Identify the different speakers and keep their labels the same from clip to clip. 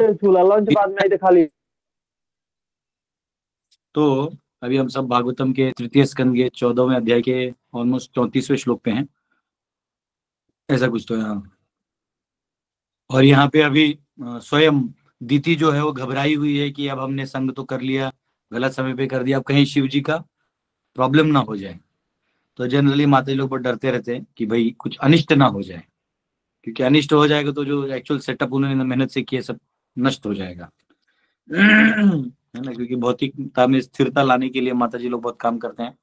Speaker 1: चूल्हा लंच बाद में आई थे खाली।
Speaker 2: तो अभी हम सब भागवतम के तृतीय स्कंद के 14वें अध्याय के ऑलमोस्ट 34वें श्लोक पे हैं, ऐसा कुछ तो यहाँ। और यहाँ पे अभी स्वयं दीति जो है वो घबराई हुई है कि अब हमने संग तो कर लिया, गलत समय पे कर दिया, अब कहीं शिव जी का प्रॉब्लम ना हो जाए। तो जनरली माता जी लोग बहुत डरते रहते हैं कि भाई कुछ अनिष्ट ना हो जाए, क्योंकि अनिष्ट हो जाएगा तो जो एक्चुअल सेटअप उन्होंने मेहनत से किया सब नष्ट हो जाएगा। है ना, क्योंकि भौतिकता में स्थिरता लाने के लिए माता जी लोग बहुत काम करते हैं,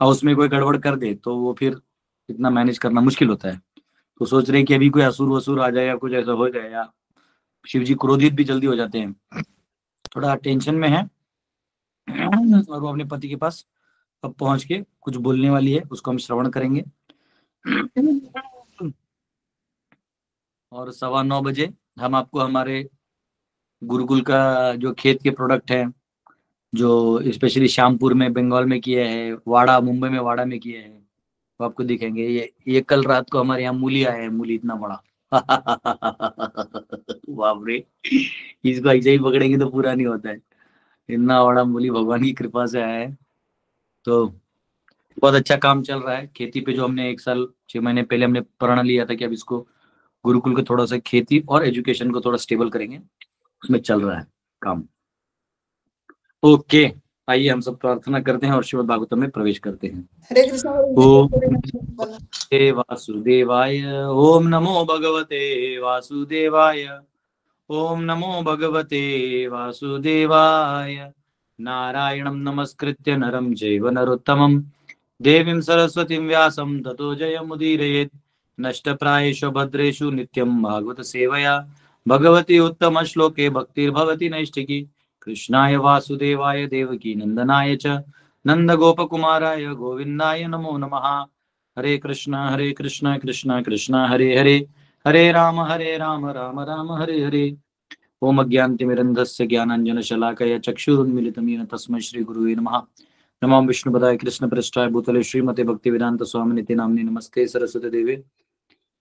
Speaker 2: और उसमें कोई गड़बड़ कर दे तो वो फिर इतना मैनेज करना मुश्किल होता है। तो सोच रहे हैं कि अभी कोई असुर वसुर आ जाए या कुछ ऐसा हो जाए, या शिव जी क्रोधित भी जल्दी हो जाते हैं, थोड़ा टेंशन में है। और वो अपने पति के पास अब पहुंच के कुछ बोलने वाली है, उसको हम श्रवण करेंगे। और 9:15 हम आपको हमारे गुरुकुल का जो खेत के प्रोडक्ट है, जो स्पेशली श्यामपुर में बंगाल में किए हैं, वाड़ा मुंबई में वाड़ा में किए हैं, वो आपको दिखेंगे। ये कल रात को हमारे यहाँ मूली आया है, मूली इतना बड़ा। बाप रे, इसको ऐसे ही पकड़ेंगे तो पूरा नहीं होता है। इतना बड़ा मूली भगवान की कृपा से आया है। तो बहुत अच्छा काम चल रहा है खेती पे, जो हमने 1 साल 6 महीने पहले हमने प्रण लिया था कि अब इसको गुरुकुल को थोड़ा सा खेती और एजुकेशन को थोड़ा स्टेबल करेंगे, उसमें चल रहा है काम। ओके, आइए हम सब प्रार्थना करते हैं और श्रीमद् भागवतम में प्रवेश करते हैं।
Speaker 3: हरे कृष्णा।
Speaker 2: ओम नमो वासुदेवाय, ओम नमो भगवते वासुदेवाय, ओम नमो भगवते वासुदेवाय। नारायणं नमस्कृत्य नरं चैव नरोत्तमं, देवीं सरस्वतीं व्यासं ततो जयमुदीरयेत्। नष्टप्रायेषु भद्रेषु नित्यं भागवत सेवया भगवती उत्तम श्लोके भक्तिर्भवति नैष्ठिकी। कृष्णाय वासुदेवाय देवकी नंदनाय च नंदगोपकुमाराय गोविंदाय नमो नमः। हरे कृष्ण कृष्ण कृष्ण हरे हरे, हरे राम राम राम हरे हरे। ओम अज्ञानतिमिरन्धस्य ज्ञानाञ्जनशलाकया चक्षुरुन्मीलितं येन तस्मै श्रीगुरुवे नमः। नमो विष्णुपदाय कृष्णप्रेष्ठाय भूतले श्रीमते भक्तिवेदान्तस्वामिनिति नाम्ने नमस्ते सरस्वती देवे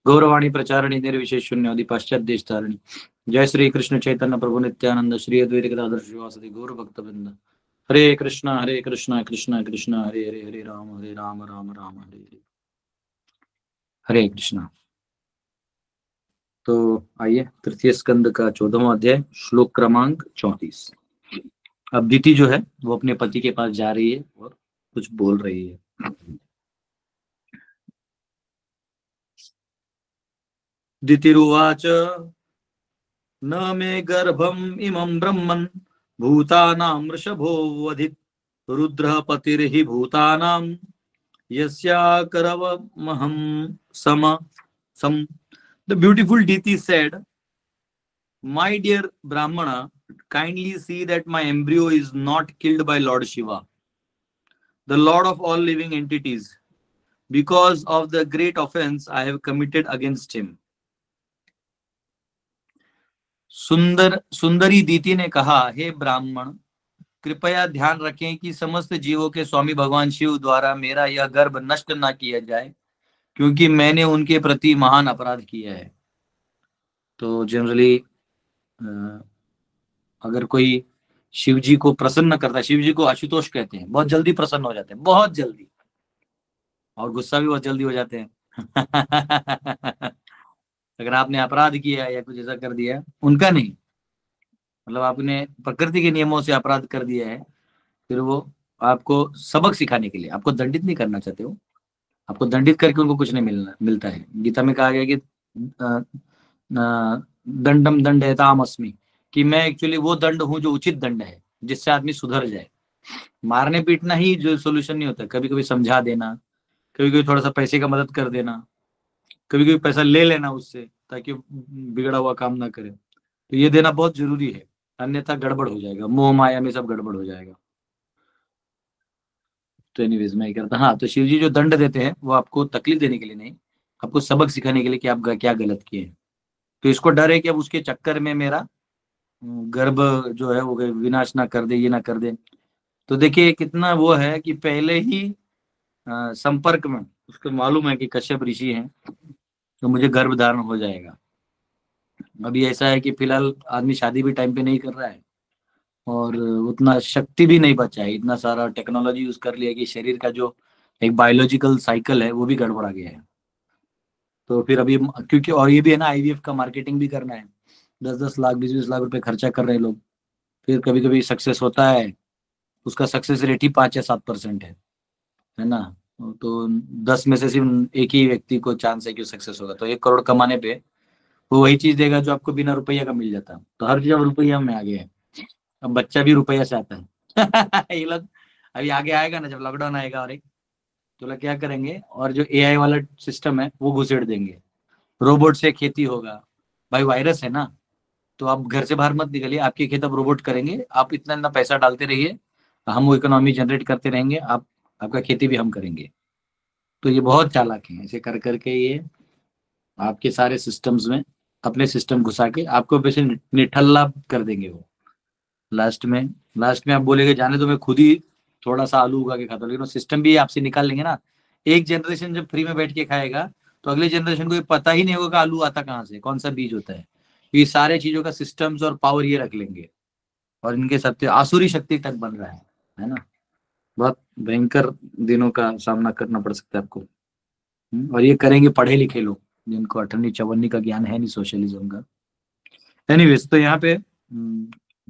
Speaker 2: गौरवाणी प्रचारिणी निर्विशेष शून्यवादी पाश्चात्य देशतारिणी। जय श्री कृष्ण चैतन्य प्रभु नित्यानंद श्री अद्वैत गदाधर श्रीवासदि गौर भक्तवृंद। हरे कृष्णा कृष्णा कृष्णा हरे हरे, हरे राम राम राम हरे हरे। हरे कृष्णा। तो आइए तृतीय स्कंद का 14वां अध्याय श्लोक क्रमांक 34। अब दीति जो है वो अपने पति के पास जा रही है और कुछ बोल रही है। दितिरुवाच, न मे गर्भम इमं ब्रह्मन् भूतानां वृषभो वधित्, रुद्रः पतिर्हि भूतानां यस्याकरवमहं सम सम। The beautiful Diti said, "My dear Brahmana, kindly see that my embryo is not killed by Lord Shiva, the Lord of all living entities, because of the great offense I have committed against him." सुंदरी दीति ने कहा, हे ब्राह्मण, कृपया ध्यान रखें कि समस्त जीवों के स्वामी भगवान शिव द्वारा मेरा यह गर्भ नष्ट न किया जाए, क्योंकि मैंने उनके प्रति महान अपराध किया है। तो जनरली अगर कोई शिव जी को प्रसन्न करता है, शिव जी को आशुतोष कहते हैं, बहुत जल्दी प्रसन्न हो जाते हैं, बहुत जल्दी, और गुस्सा भी बहुत जल्दी हो जाते हैं। अगर आपने अपराध किया या कुछ ऐसा कर दिया, उनका नहीं, मतलब आपने प्रकृति के नियमों से अपराध कर दिया है, फिर वो आपको सबक सिखाने के लिए, आपको दंडित नहीं करना चाहते हो, आपको दंडित करके उनको कुछ नहीं मिलता है। गीता में कहा गया कि दंडम दंडयताम अस्मि, कि मैं एक्चुअली वो दंड हूं जो उचित दंड है, जिससे आदमी सुधर जाए। मारने पीटना ही जो सोल्यूशन नहीं होता, कभी कभी समझा देना, कभी कभी थोड़ा सा पैसे का मदद कर देना, कभी कभी पैसा ले लेना उससे, ताकि बिगड़ा हुआ काम ना करे। तो ये देना बहुत जरूरी है, अन्यथा गड़बड़ हो जाएगा, मोह माया में सब गड़बड़ हो जाएगा। तो एनीवेज मैं करता, हाँ, तो शिव जी जो दंड देते हैं वो आपको तकलीफ देने के लिए नहीं, आपको सबक सिखाने के लिए कि आप क्या गलत किए हैं। तो इसको डर है कि अब उसके चक्कर में मेरा गर्भ जो है वो विनाश ना कर दे, ये ना कर दे। तो देखिए कितना वो है कि पहले ही संपर्क में उसको मालूम है कि कश्यप ऋषि हैं, तो मुझे गर्भ धारण हो जाएगा। अभी ऐसा है कि फिलहाल आदमी शादी भी टाइम पे नहीं कर रहा है, और उतना शक्ति भी नहीं बचा है, इतना सारा टेक्नोलॉजी यूज कर लिया कि शरीर का जो एक बायोलॉजिकल साइकिल है वो भी गड़बड़ा गया है। तो फिर अभी क्योंकि और ये भी है ना, आईवीएफ का मार्केटिंग भी करना है, 10-10 लाख 20-20 लाख रुपए खर्चा कर रहे हैं लोग। फिर कभी कभी सक्सेस होता है, उसका सक्सेस रेट ही 5 या 7% है ना। तो 10 में से सिर्फ एक ही व्यक्ति को चांस है कि सक्सेस होगा, तो 1 करोड़ कमाने पे वो वही चीज देगा जो आपको बिना रुपया का मिल जाता। तो हर चीज अब रुपया में आ गया है। अब बच्चा भी रुपया से आता है। ये लोग अभी आगे आएगा ना, जब लॉकडाउन आएगा और एक, तो लोग क्या करेंगे, और जो एआई वाला सिस्टम है वो घुसेड़ देंगे, रोबोट से खेती होगा। भाई वायरस है ना, तो आप घर से बाहर मत निकलिए, आपकी खेत अब रोबोट करेंगे, आप इतना इतना पैसा डालते रहिए, हम वो इकोनॉमी जनरेट करते रहेंगे, आप आपका खेती भी हम करेंगे। तो ये बहुत चालाक है, ऐसे कर करके ये आपके सारे सिस्टम्स में अपने सिस्टम घुसा के आपको पैसे निठल्ला कर देंगे वो। लास्ट में लास्ट में आप बोलेंगे जाने तो मैं खुद ही थोड़ा सा आलू उगा के खाता हूं, लेकिन वो सिस्टम भी आपसे निकाल लेंगे ना। एक जनरेशन जब फ्री में बैठ के खाएगा, तो अगले जनरेशन को ये पता ही नहीं होगा कि आलू आता कहाँ से, कौन सा बीज होता है। ये सारे चीजों का सिस्टम्स और पावर ये रख लेंगे, और इनके सत्य आसुरी शक्ति तक बन रहा है ना। बहुत भयंकर दिनों का सामना करना पड़ सकता है आपको। और ये करेंगे पढ़े लिखे लोग, जिनको अठन्नी चवन्नी का ज्ञान है नहीं सोशलिज्म का। एनीवेज, तो यहाँ पे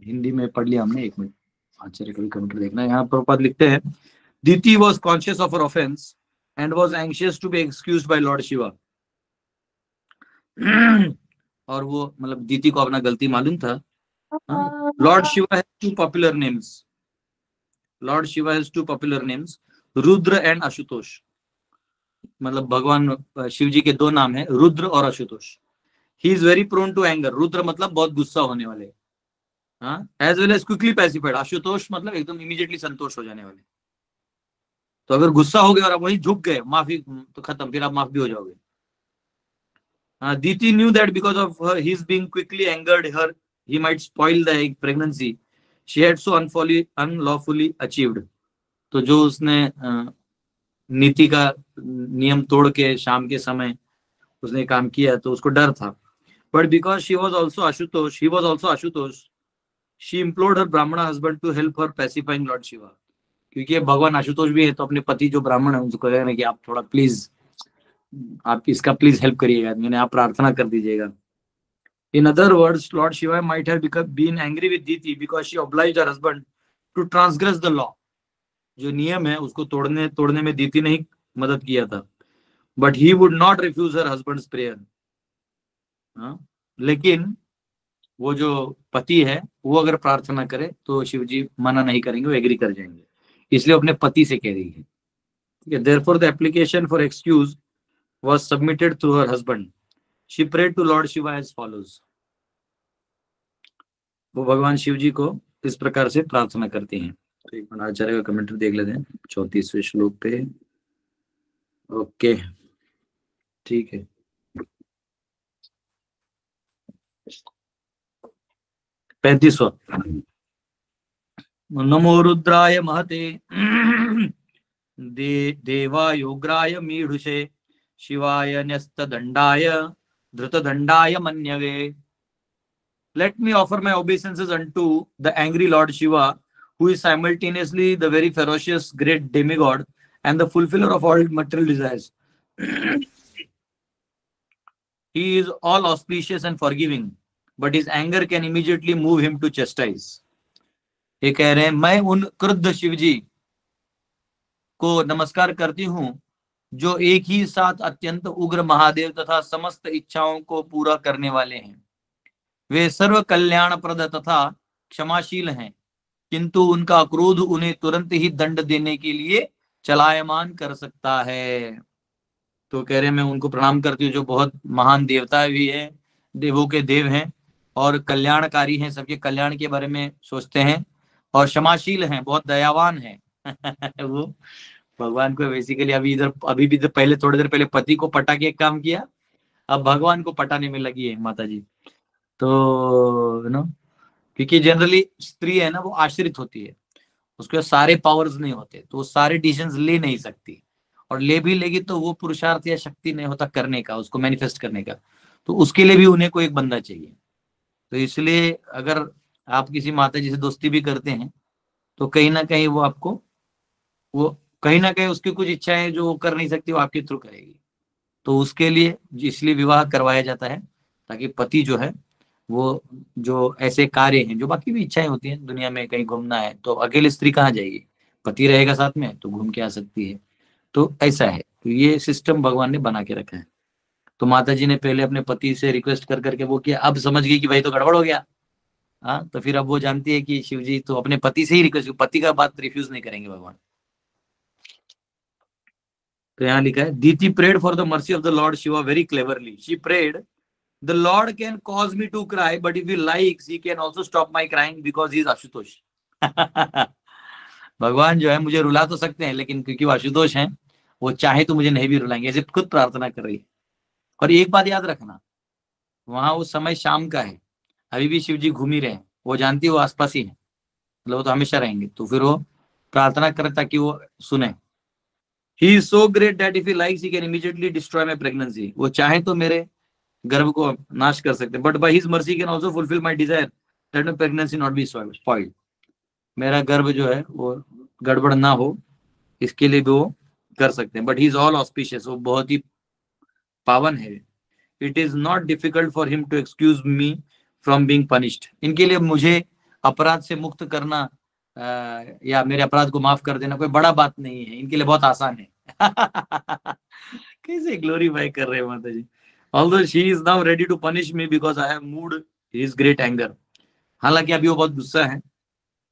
Speaker 2: हिंदी में पढ़ लिया हमने। 1 मिनट आचार्य कवि कमेंटर देखना है। यहाँ पर पद लिखते हैं, Diti was conscious of her offence and was anxious to be excused by Lord Shiva. और वो मतलब दीति को अपना गलती मालूम था। Lord Shiva has two popular names, Lord Shiva has two popular names, Rudra and Ashutosh. मतलब भगवान शिव जी के 2 नाम है, रुद्र और Ashutosh. He is very prone to anger, Rudra मतलब बहुत गुस्सा होने वाले, हाँ, as well as quickly pacified. Ashutosh मतलब एकदम इमीडिएटली संतोष हो जाने वाले। तो अगर गुस्सा हो गए और आप वही झुक गए माफी, तो खत्म, फिर आप माफ भी हो जाओगे। Diti knew that because of his being quickly angered her, he might spoil the pregnancy she had so unlawfully achieved. तो जो उसने नीति का नियम तोड़ के शाम के समय उसने काम किया, तो उसको डर था। But because she was also Ashutosh, he was also Ashutosh, she implored her Brahmana husband to help her pacifying Lord Shiva. क्योंकि भगवान आशुतोष भी है, तो अपने पति जो ब्राह्मण है उनको कह रहे हैं कि आप थोड़ा प्लीज, आप इसका प्लीज हेल्प करिएगा, मैंने आप प्रार्थना कर दीजिएगा। In other words, Lord Shiva might have been angry with Diti because she obliged her husband to transgress the law. जो नियम है उसको तोड़ने में दीति ने ही मदद किया था। But he would not refuse her husband's prayer. लेकिन वो जो पति है वो अगर प्रार्थना करे तो शिव जी मना नहीं करेंगे, वो एग्री कर जाएंगे, इसलिए अपने पति से कह रही है। Therefore, the application for excuse was submitted through her husband. She prayed to Lord Shiva as follows. वो भगवान शिव जी को इस प्रकार से प्रार्थना करती हैं। तो एक मिनट आचार्य का कमेंट्री देख लेते हैं 34वें श्लोक पे। ओके, ठीक है। 35वां, नमो रुद्राय महते देवायोग्राय मीढुषे शिवाय न्यस्तदंडाय धृतदंडाय मन्यवे। Let me offer my obeisances unto the angry Lord Shiva, who is simultaneously the very ferocious great demigod and the fulfiller of all material desires. He is all auspicious and forgiving, but his anger can immediately move him to chastise. ये कह रहे हैं, मैं उन क्रुद्ध शिव जी को नमस्कार करती हूँ जो एक ही साथ अत्यंत उग्र महादेव तथा समस्त इच्छाओं को पूरा करने वाले हैं। वे सर्व कल्याणप्रद तथा क्षमाशील हैं, किंतु उनका क्रोध उन्हें तुरंत ही दंड देने के लिए चलायमान कर सकता है। तो कह रहे हैं, मैं उनको प्रणाम करती हूँ जो बहुत महान देवता भी है, देवों के देव हैं, और कल्याणकारी हैं, सबके कल्याण के बारे में सोचते हैं, और क्षमाशील हैं, बहुत दयावान हैं। वो भगवान को बेसिकली अभी भी पहले थोड़ी देर पहले पति को पटा के एक काम किया, अब भगवान को पटाने में लगी है माता जी। तो नो, क्योंकि जनरली स्त्री है ना, वो आश्रित होती है, उसके सारे पावर्स नहीं होते, तो वो सारे डिसीजंस ले नहीं सकती, और ले भी लेगी तो वो पुरुषार्थ या शक्ति नहीं होता करने का, उसको मैनिफेस्ट करने का। तो उसके लिए भी उन्हें कोई एक बंदा चाहिए। तो इसलिए अगर आप किसी माता जी से दोस्ती भी करते हैं तो कहीं ना कहीं वो कहीं ना कहीं उसकी कुछ इच्छाएं जो वो कर नहीं सकती वो आपके थ्रू करेगी। तो उसके लिए इसलिए विवाह करवाया जाता है, ताकि पति जो है वो जो ऐसे कार्य हैं, जो बाकी भी इच्छाएं होती हैं दुनिया में, कहीं घूमना है तो अकेले स्त्री कहाँ जाएगी, पति रहेगा साथ में तो घूम के आ सकती है। तो ऐसा है, तो ये सिस्टम भगवान ने बना के रखा है। तो माता जी ने पहले अपने पति से रिक्वेस्ट कर करके वो किया, अब समझ गई कि भाई तो गड़बड़ हो गया। हाँ, तो फिर अब वो जानती है कि शिव जी तो अपने पति से ही रिक्वेस्ट, पति का बात रिफ्यूज नहीं करेंगे भगवान। तो यहाँ लिखा है, Diti prayed for the mercy of the Lord Shiva very cleverly, she prayed the Lord can cause me to cry but if he likes he can also stop my crying because he is Ashutosh. भगवान जो है मुझे रुला तो सकते हैं, लेकिन क्योंकि वो आशुतोष हैं, वो चाहे तो मुझे नहीं भी रुलाएंगे, ऐसे खुद प्रार्थना कर रही है। और एक बात याद रखना, वहां उस समय शाम का है, अभी भी शिव जी घूम ही रहे हैं, वो जानती है वो आसपास ही है, मतलब वो तो हमेशा रहेंगे। तो फिर वो प्रार्थना करे ताकि वो सुने। He is so great that if he likes he can immediately destroy my pregnancy, वो चाहे तो मेरे गर्भ को नाश कर सकते हैं, but by his mercy can also fulfil my desire that my pregnancy not be spoiled, मेरा गर्भ जो है वो गड़बड़ ना हो, इसके लिए भी वो कर सकते हैं। But he is all auspicious, वो बहुत ही पावन है। It is not difficult for him to excuse me from being punished, इनके लिए मुझे अपराध से मुक्त करना या मेरे अपराध को माफ कर देना कोई बड़ा बात नहीं है, इनके लिए बहुत आसान है। कैसे ग्लोरीफाई कर रहे हैं माता जी। Although she is now ready to punish me because I have moved his great anger, हालांकि अभी वो बहुत गुस्सा है।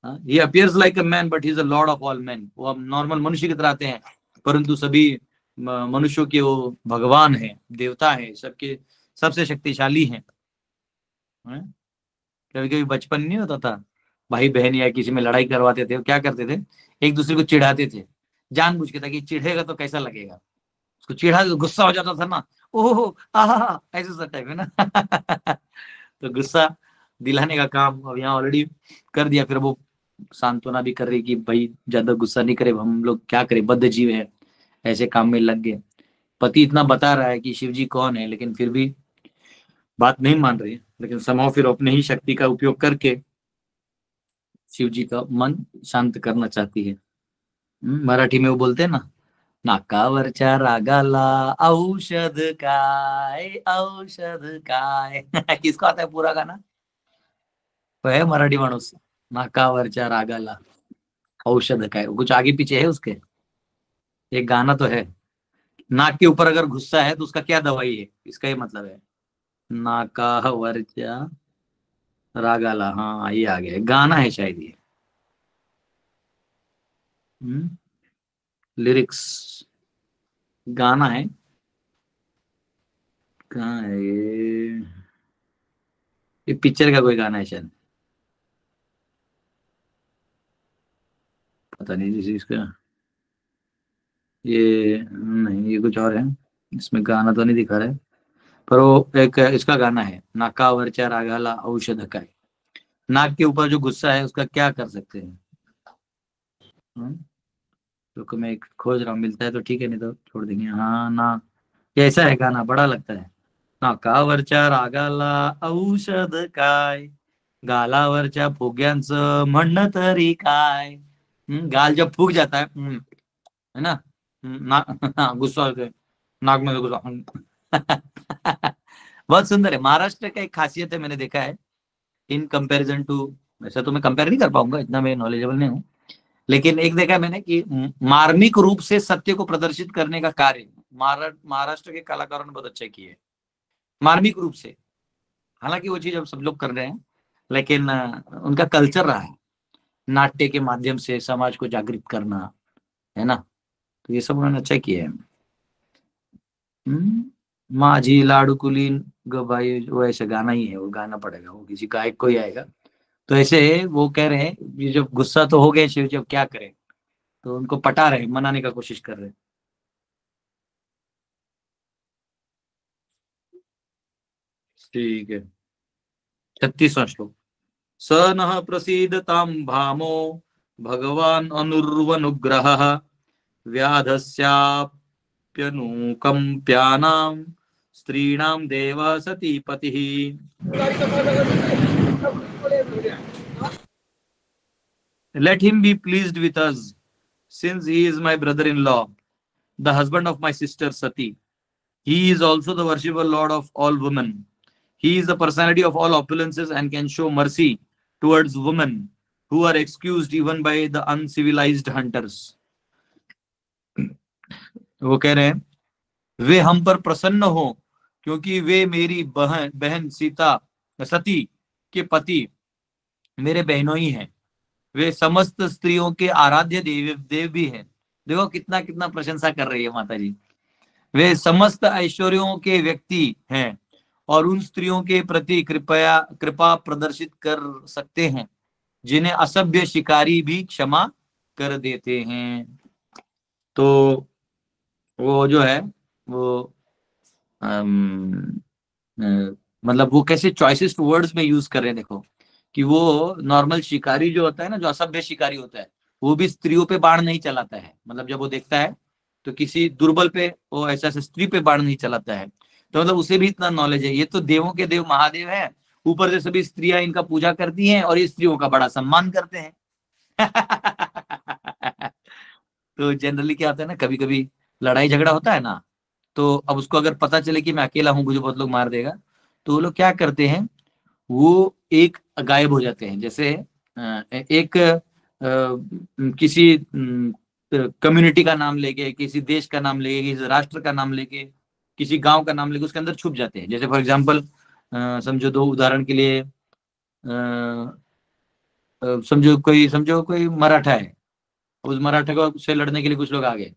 Speaker 2: He appears like a man but he is a lord of all man, वो अब नॉर्मल मनुष्य की तरह आते हैं, परंतु सभी मनुष्यों के वो भगवान है, देवता है, सबके सबसे शक्तिशाली हैं। कभी कभी बचपन नहीं होता था, भाई बहन या किसी में लड़ाई करवाते थे, वो क्या करते थे, एक दूसरे को चिढ़ाते थे जानबूझ के, ताकि चिढ़ेगा तो कैसा लगेगा, उसको चिढ़ा तो गुस्सा हो जाता था ना, ओह आहा ऐसे सब टाइप है ना। तो गुस्सा दिलाने का काम अब यहाँ ऑलरेडी कर दिया, फिर वो सांत्वना भी कर रही कि भाई ज्यादा गुस्सा नहीं करे, हम लोग क्या करें, बद्ध जीव है, ऐसे काम में लग गए। पति इतना बता रहा है कि शिव जी कौन है, लेकिन फिर भी बात नहीं मान रही है, लेकिन समाव फिर अपने ही शक्ति का उपयोग करके शिव जी का मन शांत करना चाहती है। मराठी में वो बोलते हैं ना, नाकावरच्या रागाला औषध काय, औषध काय। किसको आता है पूरा गाना, तो है मराठी माणूस, नाकावरच्या रागाला औषध काय, कुछ आगे पीछे है उसके, एक गाना तो है। नाक के ऊपर अगर गुस्सा है तो उसका क्या दवाई है, इसका ये मतलब है, नाकावरच्या रागाला, हाँ ये आ गया, गाना है शायद ये। लिरिक्स गाना है, कहाँ है ये पिक्चर का कोई गाना है शायद, पता नहीं जिस इसका, ये नहीं, ये कुछ और है, इसमें गाना तो नहीं दिखा रहा है, पर वो एक इसका गाना है, नाकावरच्या रागाला औषध काय, नाक के ऊपर जो गुस्सा है उसका क्या कर सकते हैं। हम्म, तो मैं एक खोज रहा हूँ, मिलता है तो ठीक है, नहीं तो छोड़ देंगे। हाँ ना, ये ऐसा है गाना, बड़ा लगता है। नाकावरच्या रागाला औषध काय, गालावरच्या फुग्यांचं म्हणणं तरी काय। गाल जब फूक जाता है, है ना, ना हाँ, गुस्सा होता है, नाक में से गुस्सा। बहुत सुंदर है, महाराष्ट्र का एक खासियत है, मैंने देखा है इन कंपैरिजन टू, वैसे तो मैं कंपेयर नहीं कर पाऊंगा, इतना मैं नॉलेजेबल नहीं हूँ, लेकिन एक देखा है मैंने कि मार्मिक रूप से सत्य को प्रदर्शित करने का कार्य महाराष्ट्र के कलाकारों ने बहुत अच्छा किया है, मार्मिक रूप से। हालांकि वो चीज अब सब लोग कर रहे हैं, लेकिन उनका कल्चर रहा है नाट्य के माध्यम से समाज को जागृत करना, है ना, तो ये सब उन्होंने अच्छा किया है। माझी लाडकुली ग भाई, वो ऐसे गाना ही है, वो गाना पड़ेगा, वो किसी गायक को ही आएगा। तो ऐसे वो कह रहे हैं, ये जब गुस्सा तो हो गए शिव जी, अब क्या करें, तो उनको पटा रहे हैं, मनाने का कोशिश कर रहे हैं। ठीक है, 36वां श्लोक। स नः प्रसीदतां भामो भगवान अनुर्वनुग्रहः व्याधस्याप्यनुकंप्यानां स्त्रीणाम देव सती पति। Let him be pleased with us, since he is my brother-in-law, the husband of my sister Sati. He is also the worshipful Lord of all women. He is the personality of all opulences and can show mercy towards women who are excused even by the uncivilized hunters. वो कह रहे हैं वे हम पर प्रसन्न हो क्योंकि वे मेरी बहन सीता सती के पति मेरे बहनों ही हैं। वे समस्त स्त्रियों के आराध्य देव भी हैं। देखो कितना कितना प्रशंसा कर रही है माता जी। वे समस्त ऐश्वर्यों के व्यक्ति हैं और उन स्त्रियों के प्रति कृपा प्रदर्शित कर सकते हैं जिन्हें असभ्य शिकारी भी क्षमा कर देते हैं। तो वो जो है वो मतलब वो कैसे चॉइसेस्ट वर्ड्स में यूज कर रहे हैं। देखो कि वो नॉर्मल शिकारी जो होता है ना, जो असभ्य शिकारी होता है, वो भी स्त्रियों पे बाण नहीं चलाता है। मतलब जब वो देखता है तो किसी दुर्बल पे वो ऐसा स्त्री पे बाण नहीं चलाता है। तो मतलब उसे भी इतना नॉलेज है। ये तो देवों के देव महादेव है, ऊपर से सभी स्त्रियां इनका पूजा करती हैं और ये स्त्रियों का बड़ा सम्मान करते हैं। तो जनरली क्या होता है ना, कभी कभी लड़ाई झगड़ा होता है ना, तो अब उसको अगर पता चले कि मैं अकेला हूं, मुझे बहुत लोग मार देगा, तो वो लोग क्या करते हैं, वो एक गायब हो जाते हैं। जैसे एक किसी कम्युनिटी का नाम लेके, किसी देश का नाम लेके, किसी राष्ट्र का नाम लेके, किसी गांव का नाम लेके उसके अंदर छुप जाते हैं। जैसे फॉर एग्जांपल समझो, दो उदाहरण के लिए समझो कोई मराठा है, उस मराठा को से लड़ने के लिए कुछ लोग आ गए,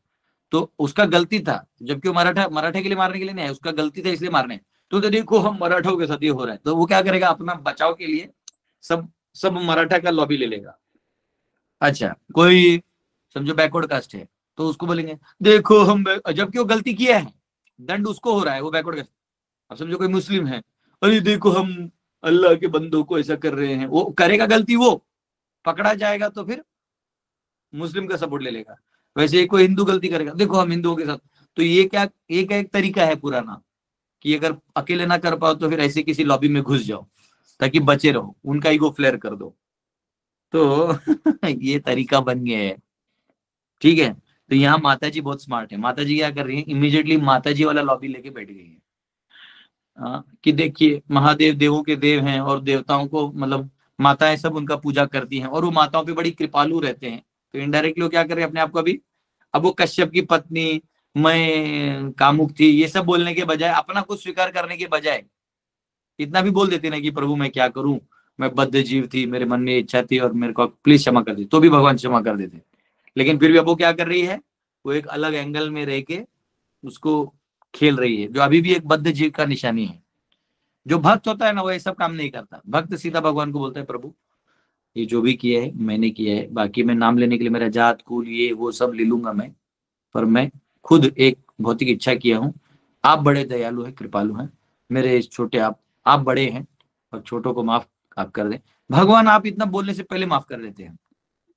Speaker 2: तो उसका गलती था, जबकि वो मराठा के लिए मारने के लिए नहीं है, उसका गलती था इसलिए मारने। तो देखो हम मराठों के साथ ये हो रहा है, तो वो क्या करेगा, अपना बचाव के लिए सब सब मराठा का लॉबी ले लेगा। अच्छा, कोई समझो बैकवर्ड कास्ट है, तो उसको बोलेंगे देखो हम, जबकि वो गलती किया है, दंड उसको हो रहा है, वो बैकवर्ड कास्ट। अब समझो कोई मुस्लिम है, अरे देखो हम अल्लाह के बंदों को ऐसा कर रहे हैं, वो करेगा गलती, वो पकड़ा जाएगा तो फिर मुस्लिम का सपोर्ट ले लेगा। वैसे कोई हिंदू गलती करेगा, देखो हम हिंदुओं के साथ। तो ये क्या एक तरीका है पुराना कि अगर अकेले ना कर पाओ तो फिर ऐसे किसी लॉबी में घुस जाओ ताकि बचे रहो, उनका ईगो फ्लेयर कर दो। तो ये तरीका बन गया है। ठीक है, तो यहाँ माता जी बहुत स्मार्ट है। माता जी क्या कर रही है, इमीडिएटली माता जी वाला लॉबी लेके बैठ गई है। कि देखिए महादेव देवों के देव हैं और देवताओं को मतलब माताएं सब उनका पूजा करती हैं और वो माताओं पे बड़ी कृपालु रहते हैं। तो इनडायरेक्टली वो क्या कर रहे हैं अपने आप को अभी, अब वो कश्यप की पत्नी, मैं कामुक थी, ये सब बोलने के बजाय, अपना कुछ स्वीकार करने के बजाय इतना भी बोल देती ना कि प्रभु मैं क्या करूं, मैं बद्ध जीव थी, मेरे मन में इच्छा थी और मेरे को प्लीज क्षमा कर दी, तो भी भगवान क्षमा कर देते। लेकिन फिर भी अब वो क्या कर रही है, वो एक अलग एंगल में रह के उसको खेल रही है, जो अभी भी एक बद्ध जीव का निशानी है। जो भक्त होता है ना, वो ये सब काम नहीं करता। भक्त सीधा भगवान को बोलता है प्रभु ये जो भी किया है मैंने किया है, बाकी मैं नाम लेने के लिए मेरा जात कुल ये वो सब ले लूंगा मैं, पर मैं खुद एक भौतिक इच्छा किया हूँ। आप बड़े दयालु हैं, कृपालु हैं, मेरे छोटे आप बड़े हैं और छोटों को माफ आप कर दें। भगवान आप इतना बोलने से पहले माफ कर देते हैं,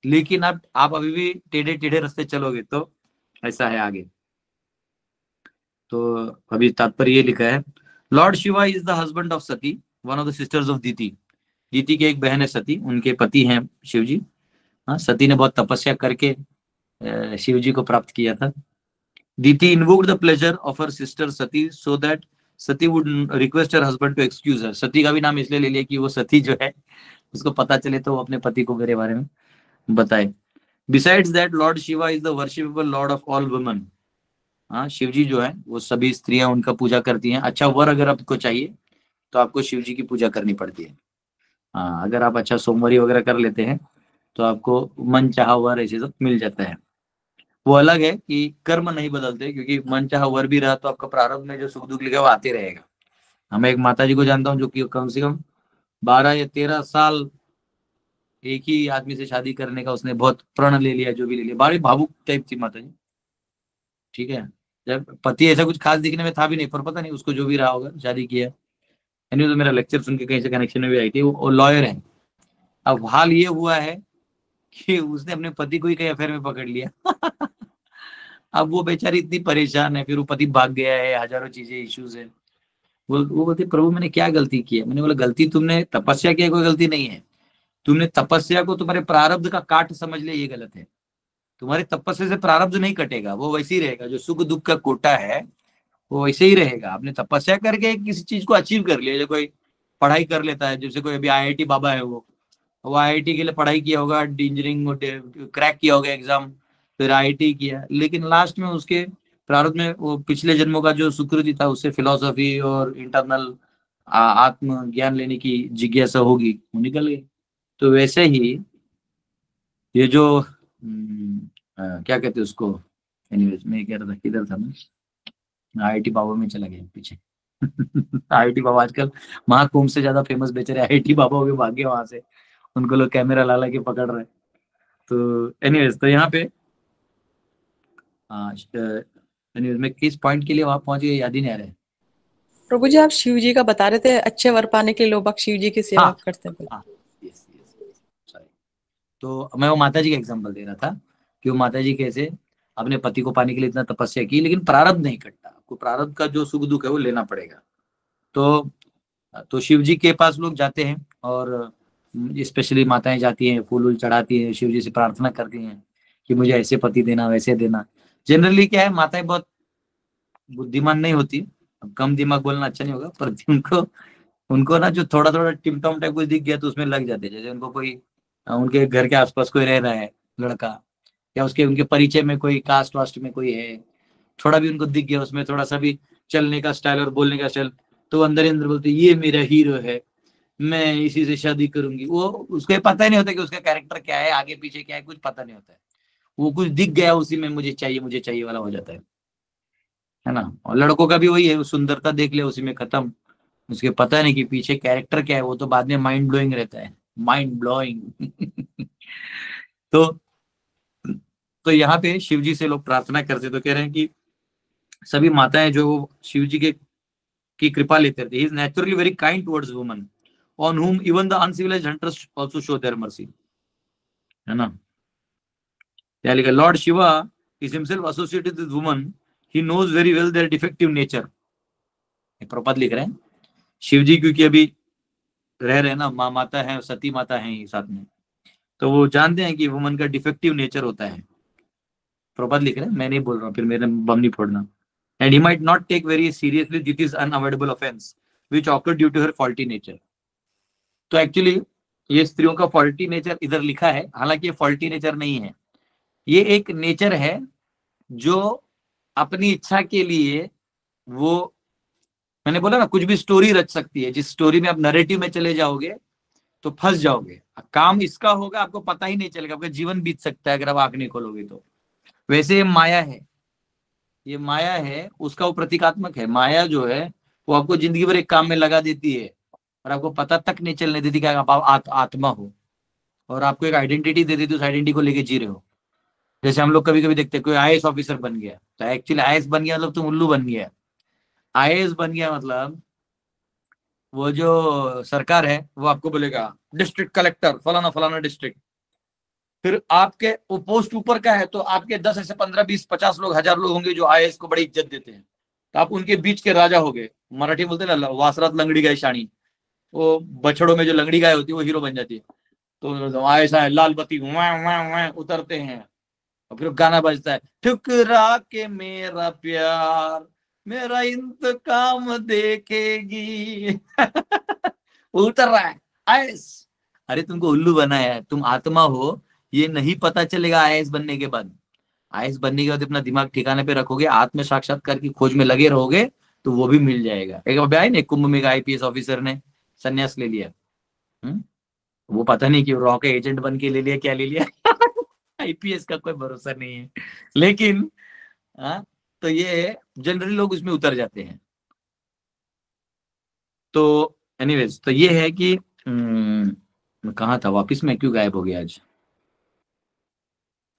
Speaker 2: लेकिन आप अभी भी टेढ़े टेढ़े रास्ते चलोगे तो ऐसा है आगे। तो अभी तात्पर्य ये लिखा है, lord Shiva is the husband of Sati, one of the sisters of Diti. Diti की एक बहन है सती, उनके पति हैं शिव जी। हाँ, सती ने बहुत तपस्या करके शिव जी को प्राप्त किया था। Diti invoked the pleasure of her sister Sati so that Sati would request her husband to excuse her. Sati का भी नाम इसलिए ले लिया कि वो सती जो है उसको पता चले तो वो अपने पति को मेरे बारे में बताए। Besides that Lord Shiva is the worshipable Lord of all women. हाँ, शिव जी जो है वो सभी स्त्रियां उनका पूजा करती हैं। अच्छा वर अगर आपको चाहिए तो आपको शिव जी की पूजा करनी पड़ती है। हाँ, अगर आप अच्छा सोमवारी वगैरह कर लेते हैं तो आपको मन चाहा वर ऐसे सब मिल जाता है। वो अलग है कि कर्म नहीं बदलते, क्योंकि मन चाहा वर भी रहा तो आपका प्रारब्ध में जो सुख दुख लिखा वो आते रहेगा। हमें एक माता जी को जानता हूँ जो कि कम से कम 12 या 13 साल एक ही आदमी से शादी करने का उसने बहुत प्रण ले लिया, जो भी ले लिया, बड़ी भावुक टाइप थी माता जी। ठीक है, जब पति ऐसा कुछ खास दिखने में था भी नहीं, पर पता नहीं उसको जो भी रहा होगा शादी किया। यानी तो मेरा लेक्चर सुन के कहीं से कनेक्शन में भी आई थी, वो लॉयर है। अब हाल ये हुआ है कि उसने अपने पति को ही कहीं अफेयर में पकड़ लिया। अब वो बेचारी इतनी परेशान है, फिर वो पति भाग गया है, हजारों चीजें इश्यूज है। वो बोलते प्रभु मैंने क्या गलती की है? मैंने बोला गलती तुमने तपस्या की है, कोई गलती नहीं है। तुमने तपस्या को तुम्हारे प्रारब्ध का काट समझ लिया, ये गलत है। तुम्हारी तपस्या से प्रारब्ध नहीं कटेगा, वो वैसे ही रहेगा। जो सुख दुख का कोटा है वो वैसे ही रहेगा। आपने तपस्या करके किसी चीज को अचीव कर लिया, जो कोई पढ़ाई कर लेता है, जैसे कोई अभी आईआईटी बाबा है, वो आईआईटी के लिए पढ़ाई किया होगा, इंजीनियरिंग क्रैक किया होगा एग्जाम, फिर आईआईटी किया, लेकिन लास्ट में उसके प्रारब्ध में वो पिछले जन्मों का जो सुकृति था उससे फिलोसफी और इंटरनल आत्म ज्ञान लेने की जिज्ञासा होगी, वो निकल गई। तो वैसे ही ये जो क्या कहते हैं उसको, एनीवेज मैं कह रहा था, किधर था मैं, आईआईटी बाबा में चला गया पीछे। आईआईटी बाबा आजकल महाकुंभ से ज्यादा फेमस बेचारे आईआईटी बाबा हो गए, भाग्य वहां से, उनको लोग कैमरा ला ला के पकड़ रहे हैं। तो एनीवेज, तो यहाँ पे एनीवेज मैं किस पॉइंट के लिए वहां पहुंच गया याद ही नहीं आ रहा है।
Speaker 3: प्रभु जी आप शिव जी का बता रहे थे, अच्छे वर पाने के लिए लोग शिव जी की सेवा
Speaker 2: हाँ
Speaker 3: करते हैं।
Speaker 2: हाँ, यस यस, सॉरी। तो मैं वो माता जी का एग्जांपल दे रहा था कि वो माता जी कैसे अपने पति को पाने के लिए इतना तपस्या की, लेकिन प्रारब्ध नहीं कटता। आपको प्रारब्ध का जो सुख दुख है वो लेना पड़ेगा। तो शिव जी के पास लोग जाते हैं, और स्पेशली माताएं जाती हैं, फूल वूल चढ़ाती हैं, शिव जी से प्रार्थना करती हैं कि मुझे ऐसे पति देना, वैसे देना। जनरली क्या है, माताएं बहुत बुद्धिमान नहीं होती, अब कम दिमाग बोलना अच्छा नहीं होगा, पर उनको उनको ना जो थोड़ा थोड़ा टिमटॉम टाइप कुछ दिख गया तो उसमें लग जाते हैं। जैसे उनको कोई उनके घर के आसपास कोई रह रहा है लड़का, या उसके उनके परिचय में कोई कास्ट वास्ट में कोई है, थोड़ा भी उनको दिख गया उसमें थोड़ा सा भी चलने का स्टाइल और बोलने का स्टाइल, तो अंदर ही अंदर बोलते ये मेरा हीरो है, मैं इसी से शादी करूंगी। वो उसको ये पता ही नहीं होता कि उसका कैरेक्टर क्या है, आगे पीछे क्या है, कुछ पता नहीं होता है। वो कुछ दिख गया उसी में, मुझे चाहिए वाला हो जाता है ना। और लड़कों का भी वही है, वो सुंदरता देख ले उसी में खत्म, उसके पता नहीं कि पीछे कैरेक्टर क्या है, वो तो बाद में माइंड ब्लोइंग रहता है, माइंड ब्लोइंग। तो तो यहाँ पे शिव जी से लोग प्रार्थना करते, तो कह रहे हैं कि सभी माताएं जो शिव जी के की कृपा लेते थे, he is naturally very kind towards woman on whom even the uncivilized hunters also show their mercy, है ना। क्या लिखा, Lord Shiva is himself associated with women, he knows very well their defective nature। प्रपद लिख रहे हैं शिव जी, क्योंकि अभी रह रहे हैं ना, माँ माता है, सती माता है साथ में, तो वो जानते हैं कि वुमन का डिफेक्टिव नेचर होता है। प्रपद लिख रहे हैं, मैं नहीं बोल रहा हूँ, फिर मेरे बम नहीं फोड़ना। And he might not take very seriously this is unavoidable offence which occur due to her faulty nature. तो एक्चुअली ये स्त्रियों का फॉल्टी नेचर इधर लिखा है, हालांकि ये फॉल्टी नेचर नहीं है, ये एक नेचर है जो अपनी इच्छा के लिए, वो मैंने बोला ना कुछ भी स्टोरी रच सकती है, जिस स्टोरी में आप नरेटिव में चले जाओगे तो फंस जाओगे। काम इसका होगा, आपको पता ही नहीं चलेगा, आपका जीवन बीत सकता है अगर आप आंख नहीं खोलोगे तो। वैसे ये माया है, ये माया है, उसका वो प्रतीकात्मक है। माया जो है वो आपको जिंदगी भर एक काम में लगा देती है और आपको पता तक नहीं चलने देती कि आप आत्मा हो, और आपको एक आइडेंटिटी दे देती है, उस आइडेंटिटी को लेके जी रहे हो। जैसे हम लोग कभी कभी देखते हैं कोई आईएएस ऑफिसर बन गया, तो एक्चुअली आईएएस बन गया मतलब तुम उल्लू बन गया। आईएएस बन गया मतलब वो जो सरकार है वो आपको बोलेगा डिस्ट्रिक्ट कलेक्टर फलाना फलाना डिस्ट्रिक्ट, फिर आपके वो पोस्ट ऊपर का है तो आपके 10 ऐसे 15 20 50 लोग 1000 लोग होंगे जो आईएएस को बड़ी इज्जत देते हैं, तो आप उनके बीच के राजा हो गए। मराठी बोलते हैं ना, वासरात लंगड़ी गाय शाणी, वो बछड़ों में जो लंगड़ी गाय होती है वो हीरो बन जाती है। तो ऐसा है, लाल बत्ती उतरते हैं और फिर गाना बजता है, ठुकरा के मेरा प्यार मेरा इंतकाम देखेगी। वो उतर रहा है आईएएस। अरे तुमको उल्लू बनाया है, तुम आत्मा हो, ये नहीं पता चलेगा आईएएस बनने के बाद। आईएएस बनने के बाद अपना दिमाग ठिकाने पे रखोगे, आत्म साक्षात्कार की खोज में लगे रहोगे, तो वो भी मिल जाएगा। एक अभी आई ना कुंभ में आईपीएस ऑफिसर ने संन्यास ले लिया, वो पता नहीं कि रॉ के एजेंट बन के ले लिया, क्या ले लिया। आईपीएस का कोई भरोसा नहीं है, लेकिन तो ये जनरली लोग उसमें उतर जाते हैं। तो एनीवेज, तो ये है कि मैं कहाँ था, वापिस में क्यों गायब हो गया आज।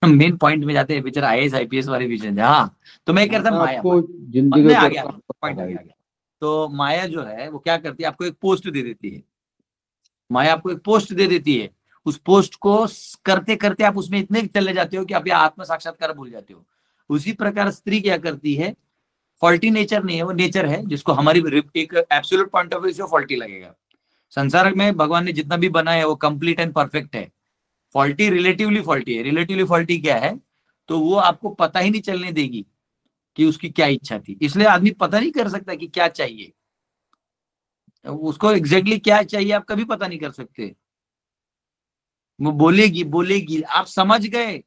Speaker 2: हम मेन पॉइंट में जाते हैं, बेचारा आईएएस आईपीएस वाले बीच में। हाँ, तो मैं कहता माया,
Speaker 1: जिंदगी
Speaker 2: मैं आ गया, पॉइंट आ गया। तो माया जो है वो क्या करती है, आपको एक पोस्ट दे देती है। माया आपको एक पोस्ट दे देती है, उस पोस्ट को करते करते आप उसमें इतने चले जाते हो कि आप आत्म साक्षात्कार भूल जाते हो। उसी प्रकार स्त्री क्या करती है, फॉल्टी नेचर नहीं है, वो नेचर है जिसको हमारी एक एब्सोल्यूट पॉइंट ऑफ व्यू से फॉल्टी लगेगा। संसार में भगवान ने जितना भी बनाया है वो कंप्लीट एंड परफेक्ट है। फॉल्टी रिलेटिवली फॉल्टी है। रिलेटिवली फॉल्टी क्या है, तो वो आपको पता ही नहीं चलने देगी कि उसकी क्या इच्छा थी। इसलिए आदमी पता नहीं कर सकता कि क्या चाहिए, उसको एग्जैक्टली क्या चाहिए आप कभी पता नहीं कर सकते। वो बोलेगी बोलेगी, आप समझ गए,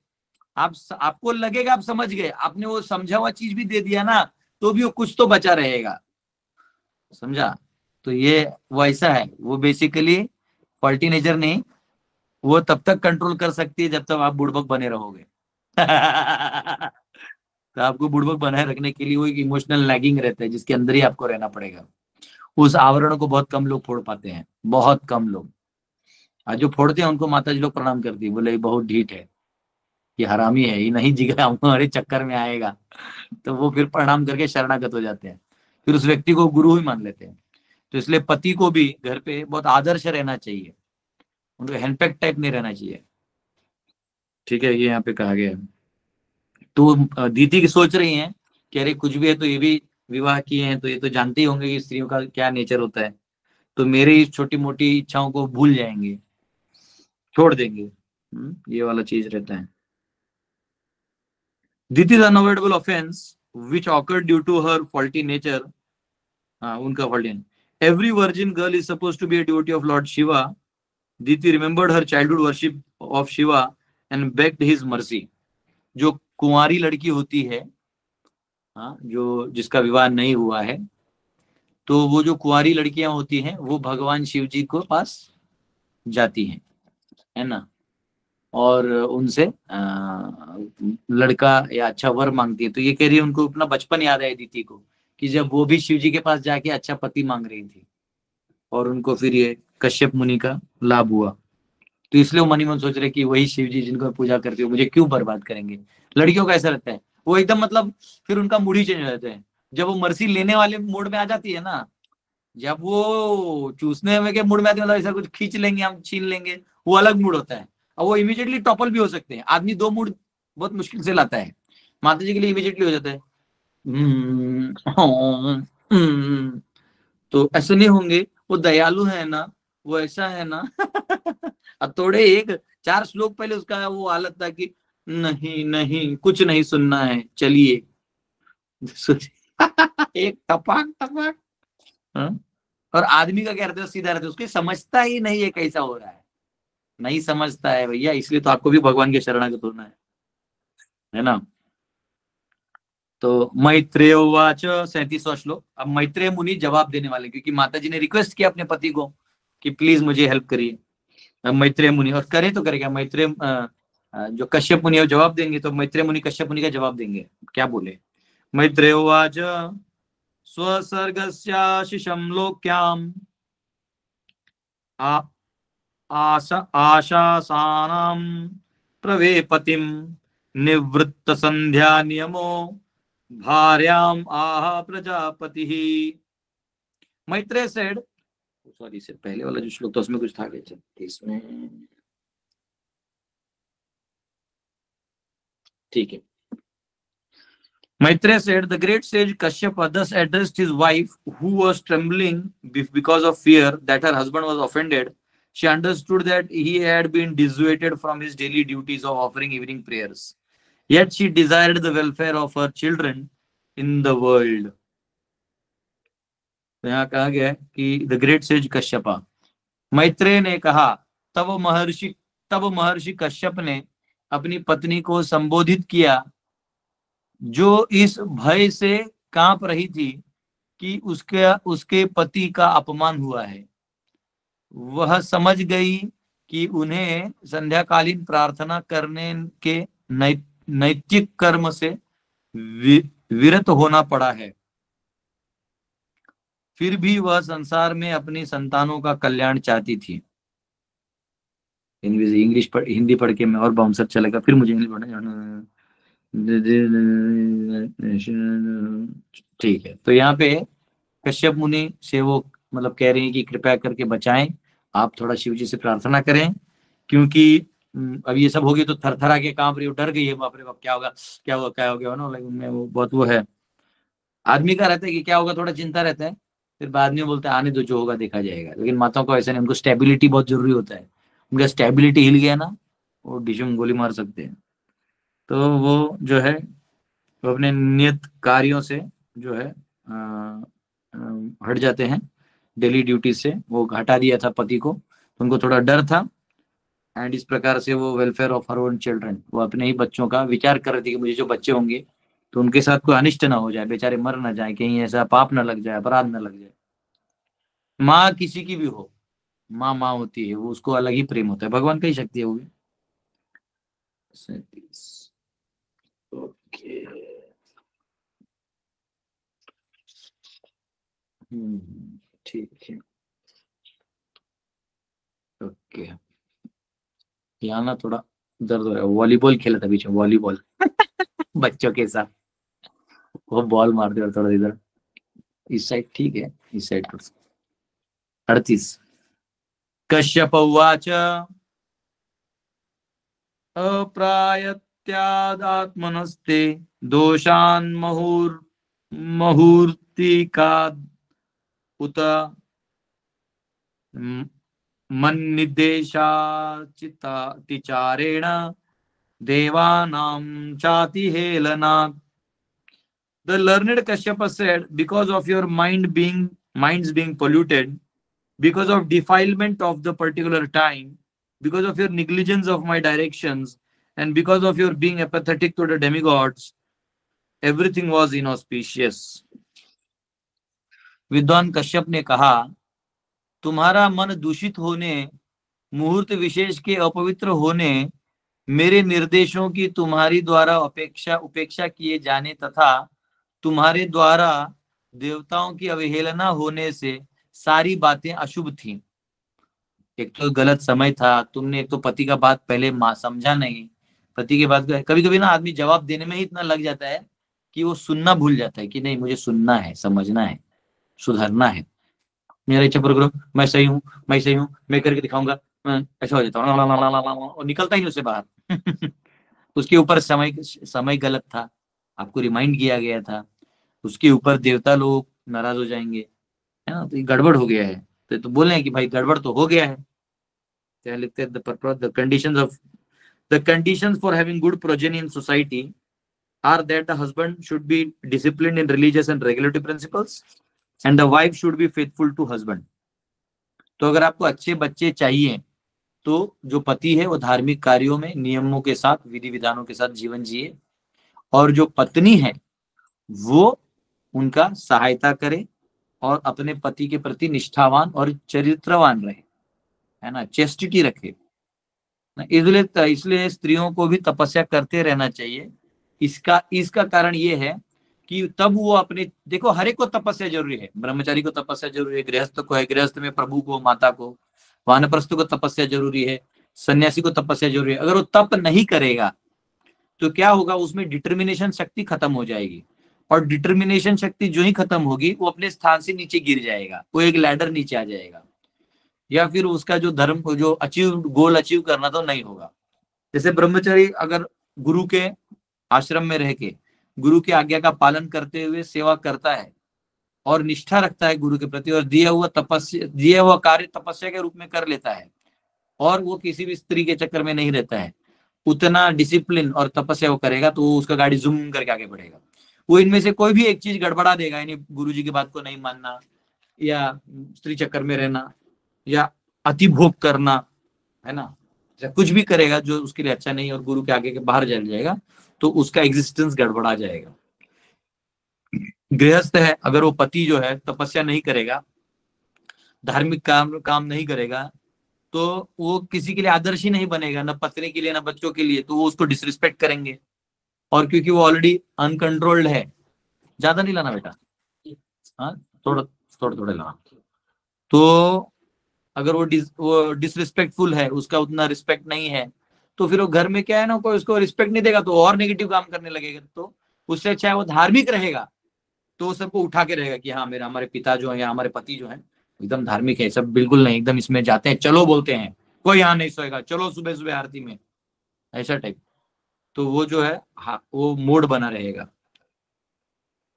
Speaker 2: आपको लगेगा आप समझ गए, आपने वो समझा हुआ चीज भी दे दिया ना, तो भी वो कुछ तो बचा रहेगा, समझा। तो ये वो ऐसा है, वो बेसिकली फॉल्टी नेचर नहीं, वो तब तक कंट्रोल कर सकती है जब तक आप बुड़बक बने रहोगे। तो आपको बुड़बक बनाए रखने के लिए वो एक इमोशनल लैगिंग रहता है जिसके अंदर ही आपको रहना पड़ेगा। उस आवरण को बहुत कम लोग फोड़ पाते हैं, बहुत कम लोग। आज जो फोड़ते हैं उनको माता जी लोग प्रणाम करती है, बोले ये बहुत ढीठ है, ये हरामी है, ये नहीं जिगा हमारे चक्कर में आएगा। तो वो फिर प्रणाम करके शरणागत हो जाते हैं, फिर उस व्यक्ति को गुरु ही मान लेते हैं। तो इसलिए पति को भी घर पे बहुत आदर्श रहना चाहिए, उनको हैंडपैक टाइप नहीं रहना चाहिए। ठीक है, ये यहाँ पे कहा गया है। तो दीदी की सोच रही हैं कि अरे कुछ भी है तो ये भी विवाह किए हैं, तो ये तो जानते ही होंगे कि स्त्रियों का क्या नेचर होता है, तो मेरी छोटी मोटी इच्छाओं को भूल जाएंगे, छोड़ देंगे। ये वाला चीज रहता है। This is unavoidable offense which occurred due to her faulty nature. उनका faulty. Every virgin girl is supposed to be a devotee of Lord Shiva. Diti remembered her childhood worship of Shiva and begged his mercy. जो कुंवारी लड़की होती है, जो जिसका विवाह नहीं हुआ है, तो वो जो कुंवारी लड़कियां होती हैं वो भगवान शिव जी को पास जाती हैं, है ना, और उनसे लड़का या अच्छा वर मांगती है। तो ये कह रही है उनको अपना बचपन याद है दीदी को, कि जब वो भी शिव जी के पास जाके अच्छा पति मांग रही थी और उनको फिर ये कश्यप मुनि का लाभ हुआ। तो इसलिए वो मनी मन सोच रहे कि वही शिव जी जिनको पूजा करती हो मुझे क्यों बर्बाद करेंगे। लड़कियों का ऐसा रहता है, वो एकदम मतलब फिर उनका मूड ही चेंज हो जाता है। जब वो मर्सी लेने वाले मूड में आ जाती है ना, जब वो चूसने में के मूड में आती है, मतलब ऐसा कुछ खींच लेंगे हम, छीन लेंगे, वो अलग मूड होता है। और वो इमीडिएटली टॉपल भी हो सकते हैं। आदमी दो मूड बहुत मुश्किल से लाता है, माता जी के लिए इमीडिएटली हो जाता है। तो ऐसे नहीं होंगे, वो दयालु है ना, वो ऐसा है ना। अब थोड़े एक 4 श्लोक पहले उसका वो हालत था कि नहीं नहीं कुछ नहीं सुनना है, चलिए। एक टपाक टपाक। और आदमी का क्या रहता है, सीधा रहता है, उसको समझता ही नहीं है कैसा हो रहा है, नहीं समझता है भैया। इसलिए तो आपको भी भगवान के शरणागत होना है ना। तो मैत्रेय उवाच 37वां श्लोक। अब मैत्रेय मुनि जवाब देने वाले, क्योंकि माता जी ने रिक्वेस्ट किया अपने पति को कि प्लीज मुझे हेल्प करिए। अब मैत्रेय मुनि, और करे तो करेगा मैत्रेय, जो कश्यप मुनि है वो जवाब देंगे, तो मैत्रेय मुनि कश्यप मुनि का जवाब देंगे। क्या बोले, मैत्रेय उवाच स्वसर्गस्याशिषं लोक्याम् आशासानां प्रवेपतिं निवृत्त संध्या नियमो भार्याम आह प्रजापति। मैत्रेय सेड, सॉरी से पहले वाला जो श्लोक था उसमें कुछ था क्या, इसमें ठीक है। Maitreya said, the great sage Kashyapa thus addressed his wife, who was trembling because of fear that her husband was offended. She understood that he had been dissuaded from his daily duties of offering evening prayers. Yet she desired the welfare of her children in the world. तो यहाँ कहा गया है कि the great sage कश्यपा, Maitreya ने कहा, तब महर्षि कश्यप ने अपनी पत्नी को संबोधित किया, जो इस भय से कांप रही थी कि उसके पति का अपमान हुआ है। वह समझ गई कि उन्हें संध्याकालीन प्रार्थना करने के नैतिक कर्म से विरत होना पड़ा है। फिर भी वह संसार में अपनी संतानों का कल्याण चाहती थी। हिंदी पढ़ के मैं और बाउंसर चलेगा, फिर मुझे इंग्लिश पढ़ना। ठीक है, तो यहाँ पे कश्यप मुनि से वो मतलब कह रहे हैं कि कृपया करके बचाएं, आप थोड़ा शिव जी से प्रार्थना करें, क्योंकि अब ये सब हो गया तो थरथरा के कांप रही हो, डर गई है, बाप रे बाप क्या होगा क्या होगा क्या हो गया ना, उनमें वो बहुत वो है। आदमी का रहता है कि क्या होगा, थोड़ा चिंता रहता है, फिर बाद में बोलते हैं आने दो, जो होगा देखा जाएगा। लेकिन माताओं को ऐसा नहीं, उनको स्टेबिलिटी बहुत जरूरी होता है। उनका स्टेबिलिटी हिल गया ना, वो डिशम गोली मार सकते हैं। तो वो जो है, वो अपने नियत कार्यों से जो है हट जाते हैं, डेली ड्यूटी से वो हटा दिया था पति को, तो उनको थोड़ा डर था। एंड इस प्रकार से वो welfare of her own children, वो अपने ही बच्चों का विचार कर रही थी कि मुझे जो बच्चे होंगे तो उनके साथ कोई अनिष्ट ना हो जाए, बेचारे मर ना जाए, कहीं ऐसा पाप ना लग जाए, अपराध ना लग जाए। माँ किसी की भी हो, माँ माँ होती है, वो उसको अलग ही प्रेम होता है, भगवान का ही शक्ति है वो भी। 37 ओके। ठीक है। ओके, यहाँ ना थोड़ा दर्द हो रहा है, वॉलीबॉल खेला था बीच में, वॉलीबॉल बच्चों के साथ, वो बॉल मारते और थोड़ा इधर, इस साइड ठीक है, इस साइड 38। कश्यप उवाच अप्रायत्यादात्मनस्ते दोषान् मुहूर्तिकाद् उत मन्निर्देशाचितातिचारेण देवानां चातिहेलनात्। The learned Kashyapa said, because of your minds being polluted, because of defilement of the particular time, because of your negligence of my directions, and because of your being apathetic to the demigods, everything was inauspicious. विद्वान कश्यप ने कहा, तुम्हारा मन दूषित होने, मुहूर्त विशेष के अपवित्र होने, मेरे निर्देशों की तुम्हारी द्वारा उपेक्षा किए जाने तथा तुम्हारे द्वारा देवताओं की अवहेलना होने से सारी बातें अशुभ थीं। एक तो गलत समय था, तुमने एक तो पति का बात पहले समझा नहीं, पति की बात कभी कभी ना आदमी जवाब देने में ही इतना लग जाता है कि वो सुनना भूल जाता है कि नहीं मुझे सुनना है, समझना है, सुधरना है। मेरा इच्छा पूरा करो, मैं सही हूँ, मैं सही हूँ, मैं करके दिखाऊंगा, ऐसा हो जाता हूँ और निकलता ही नहीं उससे बाहर उसके ऊपर समय समय गलत था, आपको रिमाइंड किया गया था, उसके ऊपर देवता लोग नाराज हो जाएंगे, है ना, तो ये गड़बड़ हो गया है। तो बोले हैं कि भाई गड़बड़ तो हो गया है। तो लिखते हैं the conditions for having good progeny in society are that the husband should be disciplined in religious and regulatory principles and the wife should be faithful to husband. तो अगर आपको अच्छे बच्चे चाहिए तो जो पति है वो धार्मिक कार्यों में नियमों के साथ, विधि विधानों के साथ जीवन जिए, और जो पत्नी है वो उनका सहायता करे और अपने पति के प्रति निष्ठावान और चरित्रवान रहे, है ना, चेस्टिटी रखे। इसलिए स्त्रियों को भी तपस्या करते रहना चाहिए। इसका कारण ये है कि तब वो अपने, देखो हर एक को तपस्या जरूरी है, ब्रह्मचारी को तपस्या जरूरी है, गृहस्थ को है, गृहस्थ में प्रभु को, माता को, वानप्रस्थ को तपस्या जरूरी है, सन्यासी को तपस्या जरूरी है। अगर वो तप नहीं करेगा तो क्या होगा, उसमें डिटर्मिनेशन शक्ति खत्म हो जाएगी, और डिटर्मिनेशन शक्ति जो ही खत्म होगी वो अपने स्थान से नीचे गिर जाएगा, वो एक लैडर नीचे आ जाएगा, या फिर उसका जो धर्म को जो गोल अचीव करना तो नहीं होगा। जैसे ब्रह्मचारी अगर गुरु के आश्रम में रह के गुरु की आज्ञा का पालन करते हुए सेवा करता है और निष्ठा रखता है गुरु के प्रति, और दिया हुआ कार्य तपस्या के रूप में कर लेता है, और वो किसी भी स्त्री के चक्कर में नहीं रहता है, उतना डिसिप्लिन और तपस्या वो करेगा तो उसका गाड़ी जूम करके आगे बढ़ेगा। वो इनमें से कोई भी एक चीज गड़बड़ा देगा, यानी गुरु जी की बात को नहीं मानना, या स्त्री चक्कर में रहना, या अति भोग करना, है ना, कुछ भी करेगा जो उसके लिए अच्छा नहीं और गुरु के आगे के बाहर चल जाएगा, तो उसका एग्जिस्टेंस गड़बड़ा जाएगा। गृहस्थ है, अगर वो पति जो है तपस्या नहीं करेगा, धार्मिक काम नहीं करेगा, तो वो किसी के लिए आदर्श ही नहीं बनेगा, ना पत्नी के लिए ना बच्चों के लिए, तो वो उसको डिसरिस्पेक्ट करेंगे। और क्योंकि वो ऑलरेडी अनकंट्रोल्ड है, ज्यादा नहीं लाना बेटा, हाँ थोड़ा थोड़ा थोड़ा लाना। तो अगर वो डिसरिस्पेक्टफुल है, उसका उतना रिस्पेक्ट नहीं है, तो फिर वो घर में क्या है ना, कोई उसको रिस्पेक्ट नहीं देगा तो और नेगेटिव काम करने लगेगा। तो उससे अच्छा है वो धार्मिक रहेगा, तो वो सबको उठा के रहेगा कि हाँ मेरा, हमारे पिता जो है या हमारे पति जो है एकदम धार्मिक है, सब बिल्कुल नहीं, एकदम इसमें जाते हैं, चलो बोलते हैं, कोई यहाँ नहीं सोएगा, चलो सुबह सुबह आरती में, ऐसा टाइप। तो वो जो है हाँ, वो मोड बना रहेगा।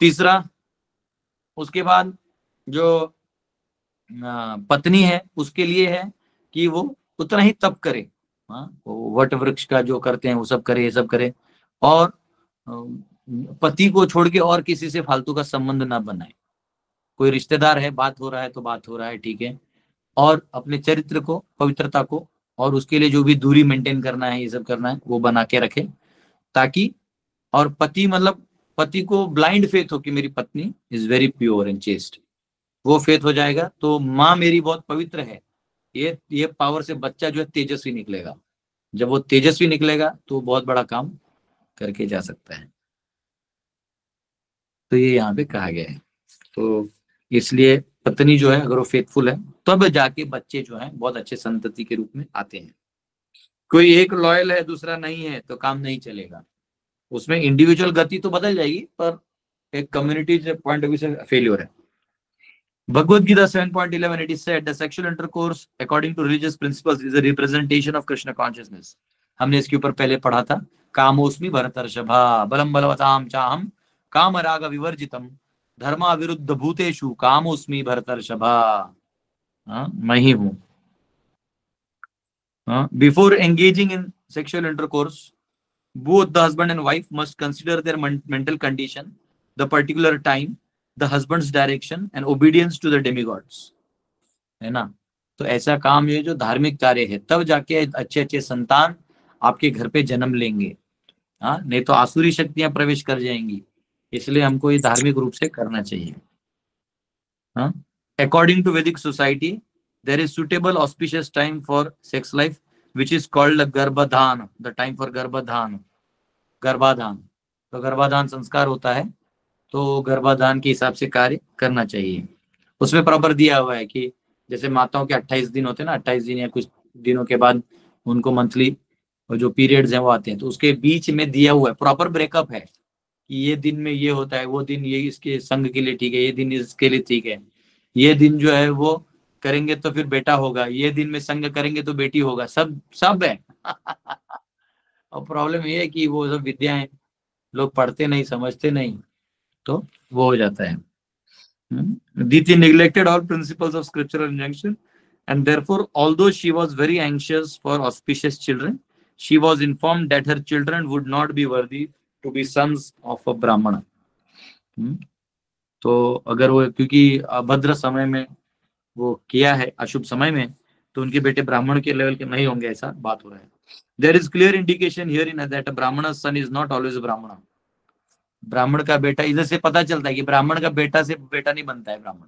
Speaker 2: तीसरा, उसके बाद जो पत्नी है उसके लिए है कि वो उतना ही तप करे, हाँ, वो वट वृक्ष का जो करते हैं वो सब करे, ये सब करे, और पति को छोड़ के और किसी से फालतू का संबंध ना बनाए। कोई रिश्तेदार है, बात हो रहा है तो बात हो रहा है, ठीक है, और अपने चरित्र को, पवित्रता को, और उसके लिए जो भी दूरी मेंटेन करना है, ये सब करना है, वो बना के रखे, ताकि, और पति मतलब पति को ब्लाइंड फेथ हो कि मेरी पत्नी is very pure and chest, वो फेथ हो जाएगा तो माँ मेरी बहुत पवित्र है, ये पावर से बच्चा जो है तेजस्वी निकलेगा। जब वो तेजस्वी निकलेगा तो बहुत बड़ा काम करके जा सकता है। तो ये यहाँ पे कहा गया है। तो इसलिए पत्नी जो है अगर वो फेथफुल है तब जाके बच्चे जो है बहुत अच्छे संतति के रूप में आते हैं। कोई एक लॉयल है दूसरा नहीं है तो काम नहीं चलेगा। उसमें इंडिविजुअल गति तो बदल जाएगी पर एक कम्युनिटी पॉइंट ऑफ व्यू से फेल्योर है। Bhagavad Gita 7.11 it is said the sexual intercourse according to religious principles is a representation of Krishna consciousness। हमने इसके ऊपर पहले पढ़ा था, कामोस्मि भरतर्षभा बलम बलवताम चाहम काम राग विवर्जितम धर्मा विरुद्ध भूतेषु कामोस्मि भरतर्षभा। मैं ही हूँ। Before engaging in sexual intercourse both the husband and wife must consider their mental condition, the particular time, the husband's direction and obedience to the demigods, है ना। तो ऐसा काम ये जो धार्मिक कार्य है तब जाके अच्छे अच्छे संतान आपके घर पे जन्म लेंगे, हाँ, नहीं तो आसुरी शक्तियां प्रवेश कर जाएंगी। इसलिए हमको ये धार्मिक रूप से करना चाहिए। हाँ, according to Vedic society there is suitable auspicious time for sex life which is called garbhadhan, the time for garbhadhan, garbhadhan. तो गर्भाधान संस्कार होता है तो गर्भाधान के हिसाब से कार्य करना चाहिए। उसमें प्रॉपर दिया हुआ है कि जैसे माताओं के 28 दिन होते हैं ना, 28 दिन या कुछ दिनों के बाद उनको मंथली जो पीरियड्स हैं वो आते हैं, तो उसके बीच में दिया हुआ है, प्रॉपर ब्रेकअप है कि ये दिन में ये होता है, वो दिन ये इसके संघ के लिए ठीक है, ये दिन इसके लिए ठीक है, ये दिन जो है वो करेंगे तो फिर बेटा होगा, ये दिन में संघ करेंगे तो बेटी होगा, सब सब है। और प्रॉब्लम ये है कि वो सब विद्याएं लोग पढ़ते नहीं, समझते नहीं, तो वो हो जाता है। Diti neglected all principles of scriptural injunction, and therefore, although she was very anxious for auspicious children, she was informed that her children would not be worthy to be sons of a Brahmana. तो अगर वो क्योंकि अभद्र समय में वो किया है, अशुभ समय में, तो उनके बेटे ब्राह्मण के लेवल के नहीं होंगे, ऐसा बात हो रहा है। There is clear indication here in that a Brahmana's son is not always a Brahmana. ब्राह्मण का बेटा, इधर से पता चलता है कि ब्राह्मण का बेटा से बेटा नहीं बनता है ब्राह्मण,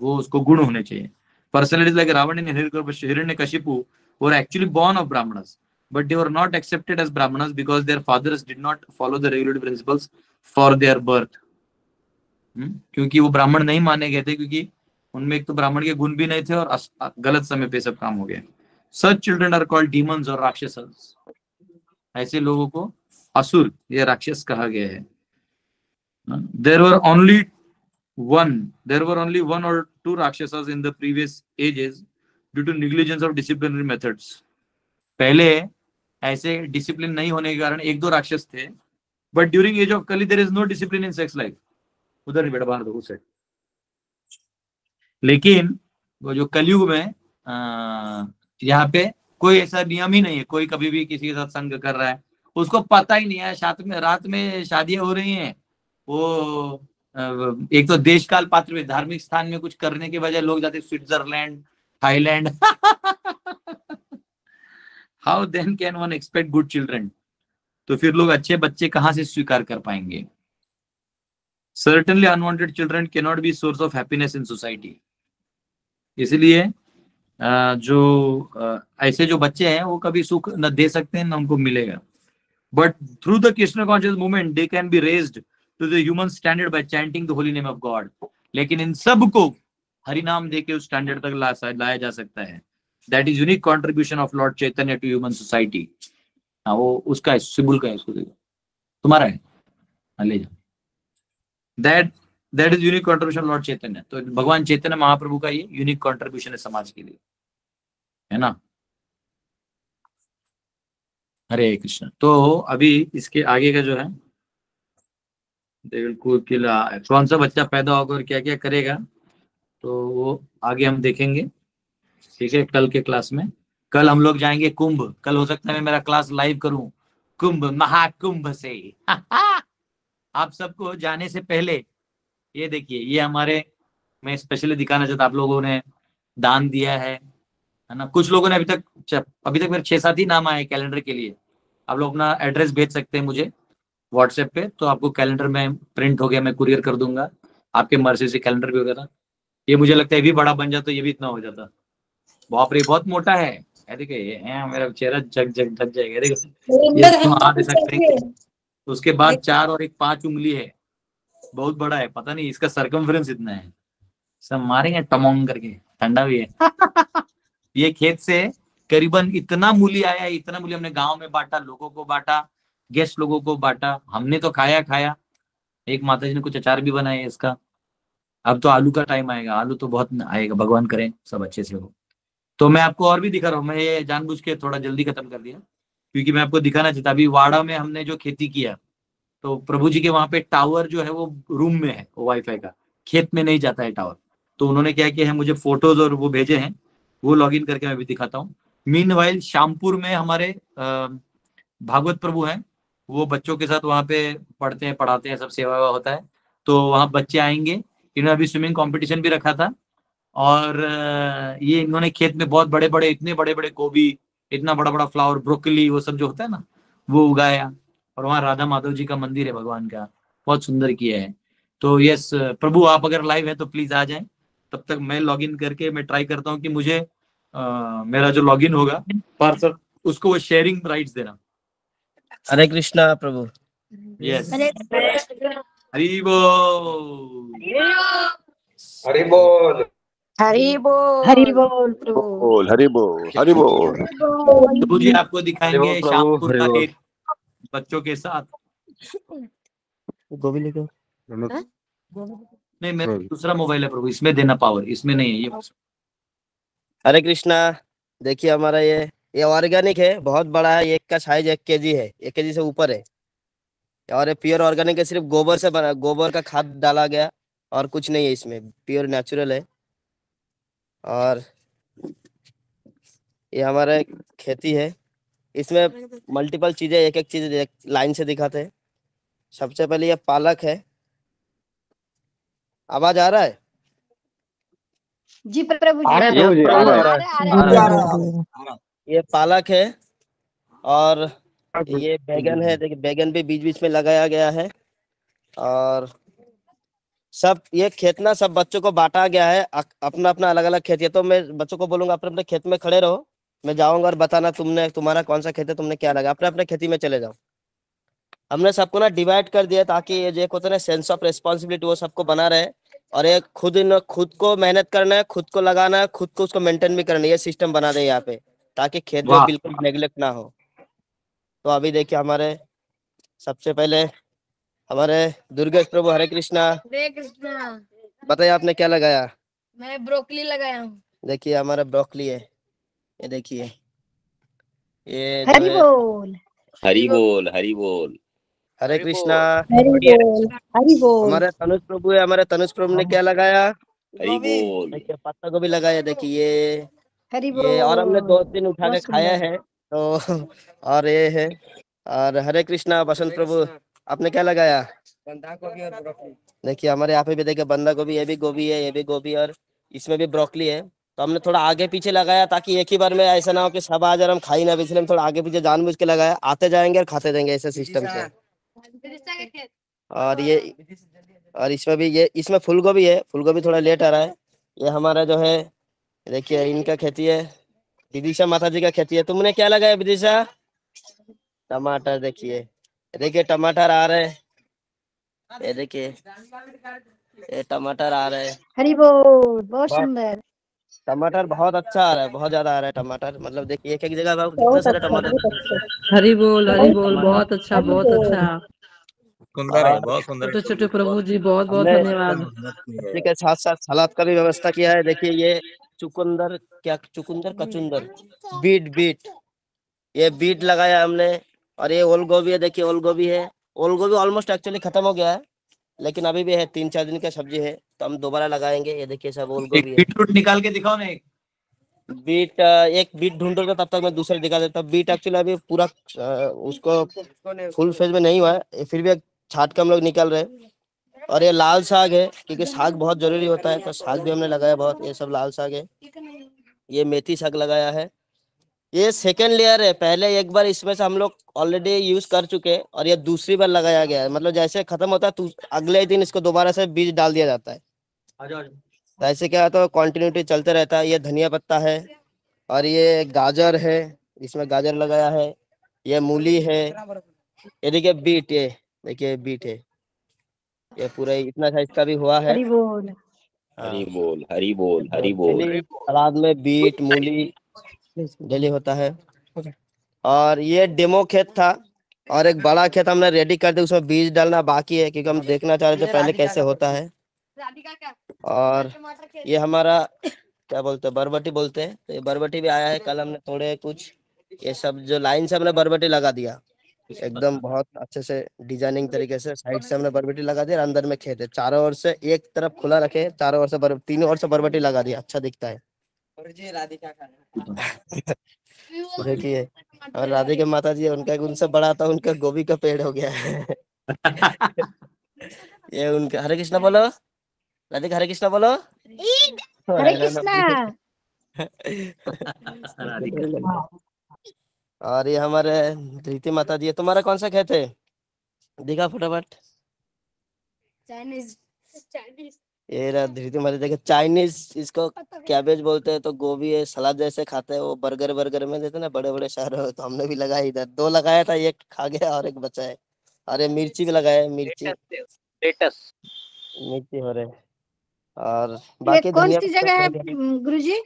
Speaker 2: वो उसको गुण होने चाहिए। Personalities like Ravan and Hiranyakashipu were actually born of Brahmanas, but they were not accepted as Brahmanas because their fathers did not follow the regulative principles for their birth. क्योंकि वो ब्राह्मण नहीं माने गए थे, क्योंकि उनमें एक तो ब्राह्मण के गुण भी नहीं थे और गलत समय पे सब काम हो गया। Such children are called demons or राक्षसas। ऐसे लोगों को असुर या राक्षस कहा गया है। There were only one or two rakshasas in the previous ages due to negligence of disciplinary methods। पहले ऐसे डिसिप्लिन नहीं होने के कारण एक दो राक्षस थे, but during age of Kali there is no discipline in sex life. उधर नहीं बेटा, बाहर दो उस साइड। लेकिन वो जो कलयुग में यहाँ पे कोई ऐसा नियम ही नहीं है, कोई कभी भी किसी के साथ संग कर रहा है, उसको पता ही नहीं है। रात में शादियां हो रही हैं, वो एक तो देश काल पात्र में धार्मिक स्थान में कुछ करने के बजाय लोग जाते Switzerland, Thailand. How then can one expect good children. तो फिर लोग अच्छे बच्चे कहां से स्वीकार कर पाएंगे। Certainly unwanted children can not be source of happiness in society. इसलिए जो ऐसे जो बच्चे हैं वो कभी सुख न दे सकते हैं, न उनको मिलेगा। But through the Krishna conscious movement they can be raised to the human standard by chanting the holy name of god. लेकिन इन सब को हरि नाम देके उस स्टैंडर्ड तक लाया जा सकता है। That is unique contribution of lord Chaitanya to human society. हाँ, वो उसका सिबुल का है, उसको देखो, तुम्हारा है, हाँ, ले जाओ। That is unique contribution lord Chaitanya. तो भगवान चैतन्य महाप्रभु का ये यूनिक कॉन्ट्रीब्यूशन है समाज के लिए, है ना। हरे कृष्ण। तो अभी इसके आगे का जो है बिल्कुल किला। कौन सा बच्चा पैदा होकर क्या क्या करेगा तो वो आगे हम देखेंगे। ठीक है, कल के क्लास में। कल हम लोग जाएंगे कुंभ। कल हो सकता है मैं मेरा क्लास लाइव करूं कुंभ, महाकुंभ से। आप सबको जाने से पहले ये देखिए, ये हमारे, मैं स्पेशली दिखाना चाहता, आप लोगों ने दान दिया है ना। कुछ लोगों ने अभी तक मेरे 6-7 ही नाम आए कैलेंडर के लिए। आप लोग अपना एड्रेस भेज सकते हैं मुझे व्हाट्सएप पे, तो आपको कैलेंडर में प्रिंट हो गया मैं कुरियर कर दूंगा। आपके मर्जी से कैलेंडर भी हो गया था। ये मुझे लगता है ये भी बड़ा बन जाता, तो ये भी इतना हो जाता। बाप रे, बहुत मोटा है। देखिए ये मेरा चेहरा जग जग ढक जाएगा, देखो ये इसको हाथ ऐसा करेंगे तो उसके बाद 4 और एक 5 उंगली है। बहुत बड़ा है, पता नहीं इसका सरकमफ्रेंस इतना है। सब मारेंगे टमोंग करके, ठंडा भी है। ये खेत से करीबन इतना मूली आया है, इतना मूली हमने गांव में बांटा, लोगों को बांटा, गेस्ट लोगों को बांटा। हमने तो खाया खाया। एक माता जी ने कुछ अचार भी बनाया है इसका। अब तो आलू का टाइम आएगा, आलू तो बहुत आएगा, भगवान करें सब अच्छे से हो। तो मैं आपको और भी दिखा रहा हूँ। मैं ये जानबूझ के थोड़ा जल्दी खत्म कर दिया क्योंकि मैं आपको दिखाना चाहता। अभी वाड़ा में हमने जो खेती किया, तो प्रभु जी के वहां पे टावर जो है वो रूम में है, वो वाईफाई का, खेत में नहीं जाता है टावर। तो उन्होंने क्या किया है, मुझे फोटोज और वो भेजे हैं, वो लॉगिन करके मैं भी दिखाता हूँ। मीनवाइल शामपुर में हमारे भागवत प्रभु हैं, वो बच्चों के साथ वहाँ पे पढ़ते हैं, पढ़ाते हैं, सब सेवा वेवा होता है। तो वहाँ बच्चे आएंगे। इन्होंने अभी स्विमिंग कंपटीशन भी रखा था। और ये इन्होंने खेत में बहुत बड़े बड़े, इतने बड़े बड़े गोभी, इतना बड़ा बड़ा फ्लावर, ब्रोकली, वो सब जो होता है ना, वो उगाया। और वहाँ राधा माधव जी का मंदिर है भगवान का, बहुत सुंदर किया है। तो यस प्रभु, आप अगर लाइव है तो प्लीज आ जाएं। तब तक मैं लॉगिन करके मैं ट्राई करता हूँ कि मुझे मेरा जो लॉगिन होगा पार्सर, उसको वो शेयरिंग राइट्स देना।
Speaker 4: हरे कृष्णा प्रभु।
Speaker 2: यस, हरि बोल।
Speaker 1: हरि बोल।
Speaker 5: हरि बोल।
Speaker 6: हरि बोल प्रभु।
Speaker 7: बोल हरि बोल हरि बोल।
Speaker 2: प्रभु जी आपको
Speaker 1: हरि
Speaker 2: दिखाएंगे
Speaker 1: बोल प्रभु,
Speaker 2: शामपुर
Speaker 1: हरि
Speaker 2: का
Speaker 1: बोल।
Speaker 2: एक बच्चों के साथ।
Speaker 4: गोभी लेके
Speaker 2: नहीं, मेरा दूसरा मोबाइल है प्रभु, इसमें देना पावर, इसमें नहीं है ये।
Speaker 4: हरे कृष्णा। देखिए हमारा ये ऑर्गेनिक है, बहुत बड़ा है। एक का साइज 1 केजी है, 1 केजी से ऊपर है। और ये प्योर ऑर्गेनिक है, सिर्फ गोबर से बना, गोबर का खाद डाला गया और कुछ नहीं है इसमें, प्योर नेचुरल है। और ये हमारा खेती है, इसमें मल्टीपल चीजें, एक एक चीज लाइन से दिखाते हैं। सबसे पहले ये पालक है। आवाज आ रहा है?
Speaker 6: जी प्रभु जी।
Speaker 1: आ रहा है प्रभु जी, आ
Speaker 4: प्रभु
Speaker 1: रहा
Speaker 4: आ
Speaker 1: है।
Speaker 4: रहा है। ये पालक है। और ये बैगन है, देखिए बैगन भी बीच बीच में लगाया गया है। और सब ये खेत ना सब बच्चों को बांटा गया है, अपना अपना अलग अलग खेत है। तो मैं बच्चों को बोलूंगा अपने अपने खेत में खड़े रहो, मैं जाऊंगा और बताना तुमने, तुम्हारा कौन सा खेत है, तुमने क्या लगा, अपने अपने खेती में चले जाओ। हमने सबको ना डिवाइड कर दिया ताकि ये जो होता है ना सेंस ऑफ रेस्पॉन्सिबिलिटी, वो सबको बना रहे। और ये खुद को मेहनत करना है, खुद को लगाना है, खुद को उसको मेंटेन भी करना है। ये सिस्टम बना दे यहाँ पे ताकि खेत जो
Speaker 2: वाह,
Speaker 4: बिल्कुल नेग्लेक्ट ना हो। तो अभी देखिए हमारे सबसे पहले हमारे दुर्गेश प्रभु, हरे कृष्णा।
Speaker 5: हरे कृष्णा।
Speaker 4: बताइए आपने क्या लगाया?
Speaker 5: मैं ब्रोकली लगाया हूँ।
Speaker 4: देखिए हमारा ब्रोकली है, ये देखिए। ये जो
Speaker 6: हरि
Speaker 4: है
Speaker 6: बोल।
Speaker 7: हरि बोल हरि बोल।
Speaker 4: हरे कृष्णा।
Speaker 6: हरि बोल। हरि बोल।
Speaker 4: हमारे तनुज प्रभु है, हमारे तनुज प्रभु ने क्या लगाया?
Speaker 7: हरि बोल।
Speaker 4: देखिए पत्ता गोभी लगाया, देखिए
Speaker 6: हरि
Speaker 4: ये। और हमने 2
Speaker 6: बोल।
Speaker 4: दिन उठा के
Speaker 6: बहुत
Speaker 4: खाया
Speaker 6: सुंदर।
Speaker 4: है तो और ये है। और हरे कृष्णा बसंत प्रभु, आपने क्या लगाया? बंधा गोभी और ब्रोकली। देखिए हमारे यहाँ पे भी देखिए बंधा गोभी, ये भी गोभी है, ये भी गोभी, और इसमें भी ब्रोकली है। तो हमने थोड़ा आगे पीछे लगाया ताकि एक ही बार में ऐसा ना हो कि सब आज हम खाई ना, इसलिए हम थोड़ा आगे पीछे जानबूझ के लगाया, आते जाएंगे और खाते जाएंगे, ऐसे सिस्टम से। और ये, और इसमें भी ये, इसमें फूल गोभी है, फूल गोभी थोड़ा लेट आ रहा है। ये हमारा जो है देखिए इनका खेती है, विदिशा माता जी का खेती है। तुमने क्या लगाया विदिशा? टमाटर। देखिए देखिए टमाटर आ रहे हैं, ये देखिए ये टमाटर आ रहे हैं।
Speaker 6: हरि बोल। बहुत सुंदर।
Speaker 4: टमाटर बहुत अच्छा आ रहा है, बहुत ज्यादा आ रहा है टमाटर। मतलब देखिए एक एक जगह पर कितने
Speaker 6: बहुत
Speaker 4: सारे
Speaker 6: अच्छा,
Speaker 4: टमाटर।
Speaker 6: बहुत अच्छा।
Speaker 3: हरि बोल, हरि बोल,
Speaker 4: टमाटर
Speaker 3: बहुत अच्छा,
Speaker 6: हरि
Speaker 3: बहुत
Speaker 6: बोल।
Speaker 3: अच्छा।
Speaker 8: सुंदर है, बहुत सुंदर
Speaker 3: छोटे
Speaker 8: है
Speaker 3: छोटे
Speaker 8: प्रभु।
Speaker 3: प्रभु जी, बहुत बहुत
Speaker 4: हमने
Speaker 3: धन्यवाद।
Speaker 4: सब्जी के साथ साथ सलाद का भी व्यवस्था किया है। देखिए ये चुकंदर, क्या चुकंदर, कचुंदर, बीट बीट, ये बीट लगाया हमने। और ये ओल गोभी है, देखिए ओल गोभी है। ओल गोभी ऑलमोस्ट एक्चुअली खत्म हो गया है, लेकिन अभी भी है, 3-4 दिन का सब्जी है, तो हम दोबारा लगाएंगे। ये देखिए सब ओल
Speaker 2: एक
Speaker 4: गोभी है।
Speaker 2: बीटरूट निकाल के दिखाओ ना एक।
Speaker 4: बीट एक बीट ढूंढ रहा था, तब तक मैं दूसरा दिखा देता हूँ। बीट एक्चुअली अभी पूरा उसको फुल फेज में नहीं हुआ है, फिर भी एक छाट के हम लोग निकाल रहे हैं। और ये लाल साग है, क्योंकि साग बहुत जरूरी होता है, तो साग भी हमने लगाया बहुत। ये सब लाल साग है। ये मेथी साग लगाया है। ये सेकेंड लेयर है, पहले एक बार इसमें से हम लोग ऑलरेडी यूज कर चुके हैं, और ये दूसरी बार लगाया गया है। मतलब जैसे खत्म होता है तो अगले ही दिन इसको दोबारा से बीज डाल दिया जाता है। तो ऐसे क्या होता है, कंटिन्यूटी चलते रहता है। ये धनिया पत्ता है, और ये गाजर है, इसमें गाजर लगाया है। ये मूली है। ये देखिए बीट, ये देखिए बीट है। ये पूरा इतना साइज का भी हुआ है।
Speaker 6: हरि बोल।
Speaker 4: हाँ,
Speaker 7: हरि बोल हरि बोल हरि बोल।
Speaker 4: डेली सलाद में बीट मूली डेली होता है। और ये डेमो खेत था, और एक बड़ा खेत हमने रेडी कर दिया, उसमें बीज डालना बाकी है, क्योंकि हम देखना चाह रहे थे पहले कैसे होता है। और ये हमारा क्या बोलते हैं, बरबटी बोलते हैं। तो ये बरबटी भी आया है, कल हमने तोड़े कुछ। ये सब जो लाइन से हमने बरबटी लगा दिया, एकदम बहुत अच्छे से डिजाइनिंग तरीके से साइड से हमने बरबटी लगा दिया। अंदर में खेत है, चारों ओर से एक तरफ खुला रखे, चारों ओर से तीनों ओर से बरबटी लगा दिया, अच्छा दिखता है। देखिए, और राधिका माता जी उनका उनसे बड़ा था, उनका गोभी का पेड़ हो गया है। ये उनका हरे कृष्णा बोलो, राधिका हरे कृष्णा बोलो।
Speaker 6: हरे कृष्णा।
Speaker 4: और ये हमारे धृति माता जी है। तुम्हारा कौन सा खेत है, दिखा फटाफट।
Speaker 5: चाइनीज।
Speaker 4: ये रहा धृति माता जी। चाइनीज इसको कैबेज बोलते हैं, तो गोभी है, सलाद जैसे खाते हैं। वो बर्गर बर्गर में देते ना बड़े बड़े शहरों में, तो हमने भी लगाया इधर। 2 लगाया था, एक खा गया और एक बचा है। और ये मिर्ची भी लगाया है, मिर्ची मिर्ची हो रहे। और
Speaker 6: ये
Speaker 4: बाकी
Speaker 6: कौन
Speaker 4: धनिया
Speaker 6: सी
Speaker 4: पत्ता
Speaker 6: जगह है
Speaker 4: लग गया।
Speaker 6: गुरुजी?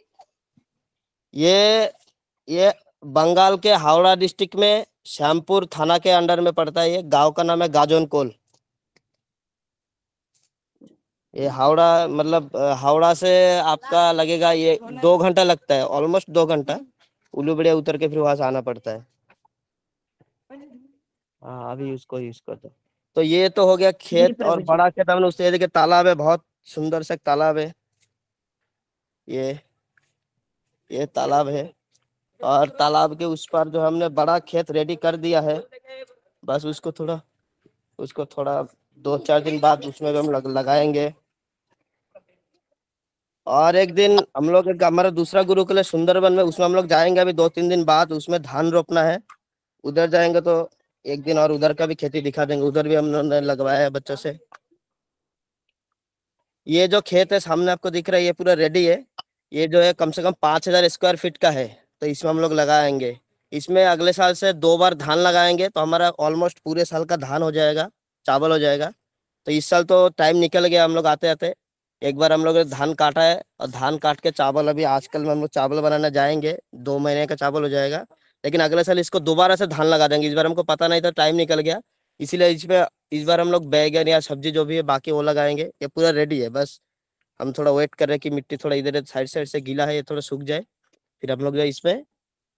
Speaker 4: ये बंगाल के हावड़ा डिस्ट्रिक्ट में श्यामपुर थाना के अंडर में पड़ता है। ये गांव का नाम है गाजनकोल। ये हावड़ा मतलब हावड़ा से आपका लगेगा ये 2 घंटा लगता है, ऑलमोस्ट 2 घंटा। उल्लू उतर के फिर वहां से आना पड़ता है। हाँ, अभी उसको यूज करते। तो ये तो हो गया
Speaker 6: जी
Speaker 4: खेत, और
Speaker 6: प्रभु जी।
Speaker 4: बड़ा खेत हमने उससे देखिए तालाब है, बहुत सुंदर सा तालाब है। ये ये तालाब है, और तालाब के उस पार जो हमने बड़ा खेत रेडी कर दिया है, बस उसको थोड़ा 2-4 दिन बाद उसमें भी हम लगाएंगे। और एक दिन हम लोग हमारा दूसरा गुरुकुल है सुंदरबन में, उसमें हम लोग जाएंगे अभी 2-3 दिन बाद। उसमें धान रोपना है, उधर जाएंगे तो एक दिन और उधर का भी खेती दिखा देंगे। उधर भी हमने लगवाया है बच्चों से। ये जो खेत है सामने आपको दिख रहा है, ये पूरा रेडी है। ये जो है कम से कम 5,000 स्क्वायर फीट का है, तो इसमें हम लोग लगाएंगे। इसमें अगले साल से 2 बार धान लगाएंगे, तो हमारा ऑलमोस्ट पूरे साल का धान हो जाएगा, चावल हो जाएगा। तो इस साल तो टाइम निकल गया, हम लोग आते आते। एक बार हम लोग ने धान काटा है, और धान काट के चावल अभी आजकल में हम लोग चावल बनाने जाएंगे, 2 महीने का चावल हो जाएगा। लेकिन अगले साल इसको दोबारा से धान लगा देंगे। इस बार हमको पता नहीं था, टाइम निकल गया, इसीलिए इसमें इस बार हम लोग बैगन या सब्जी जो भी है बाकी वो लगाएंगे। ये पूरा रेडी है, बस हम थोड़ा वेट कर रहे हैं कि मिट्टी थोड़ा इधर साइड साइड से गीला है, ये थोड़ा सूख जाए, फिर हम लोग जो इसमें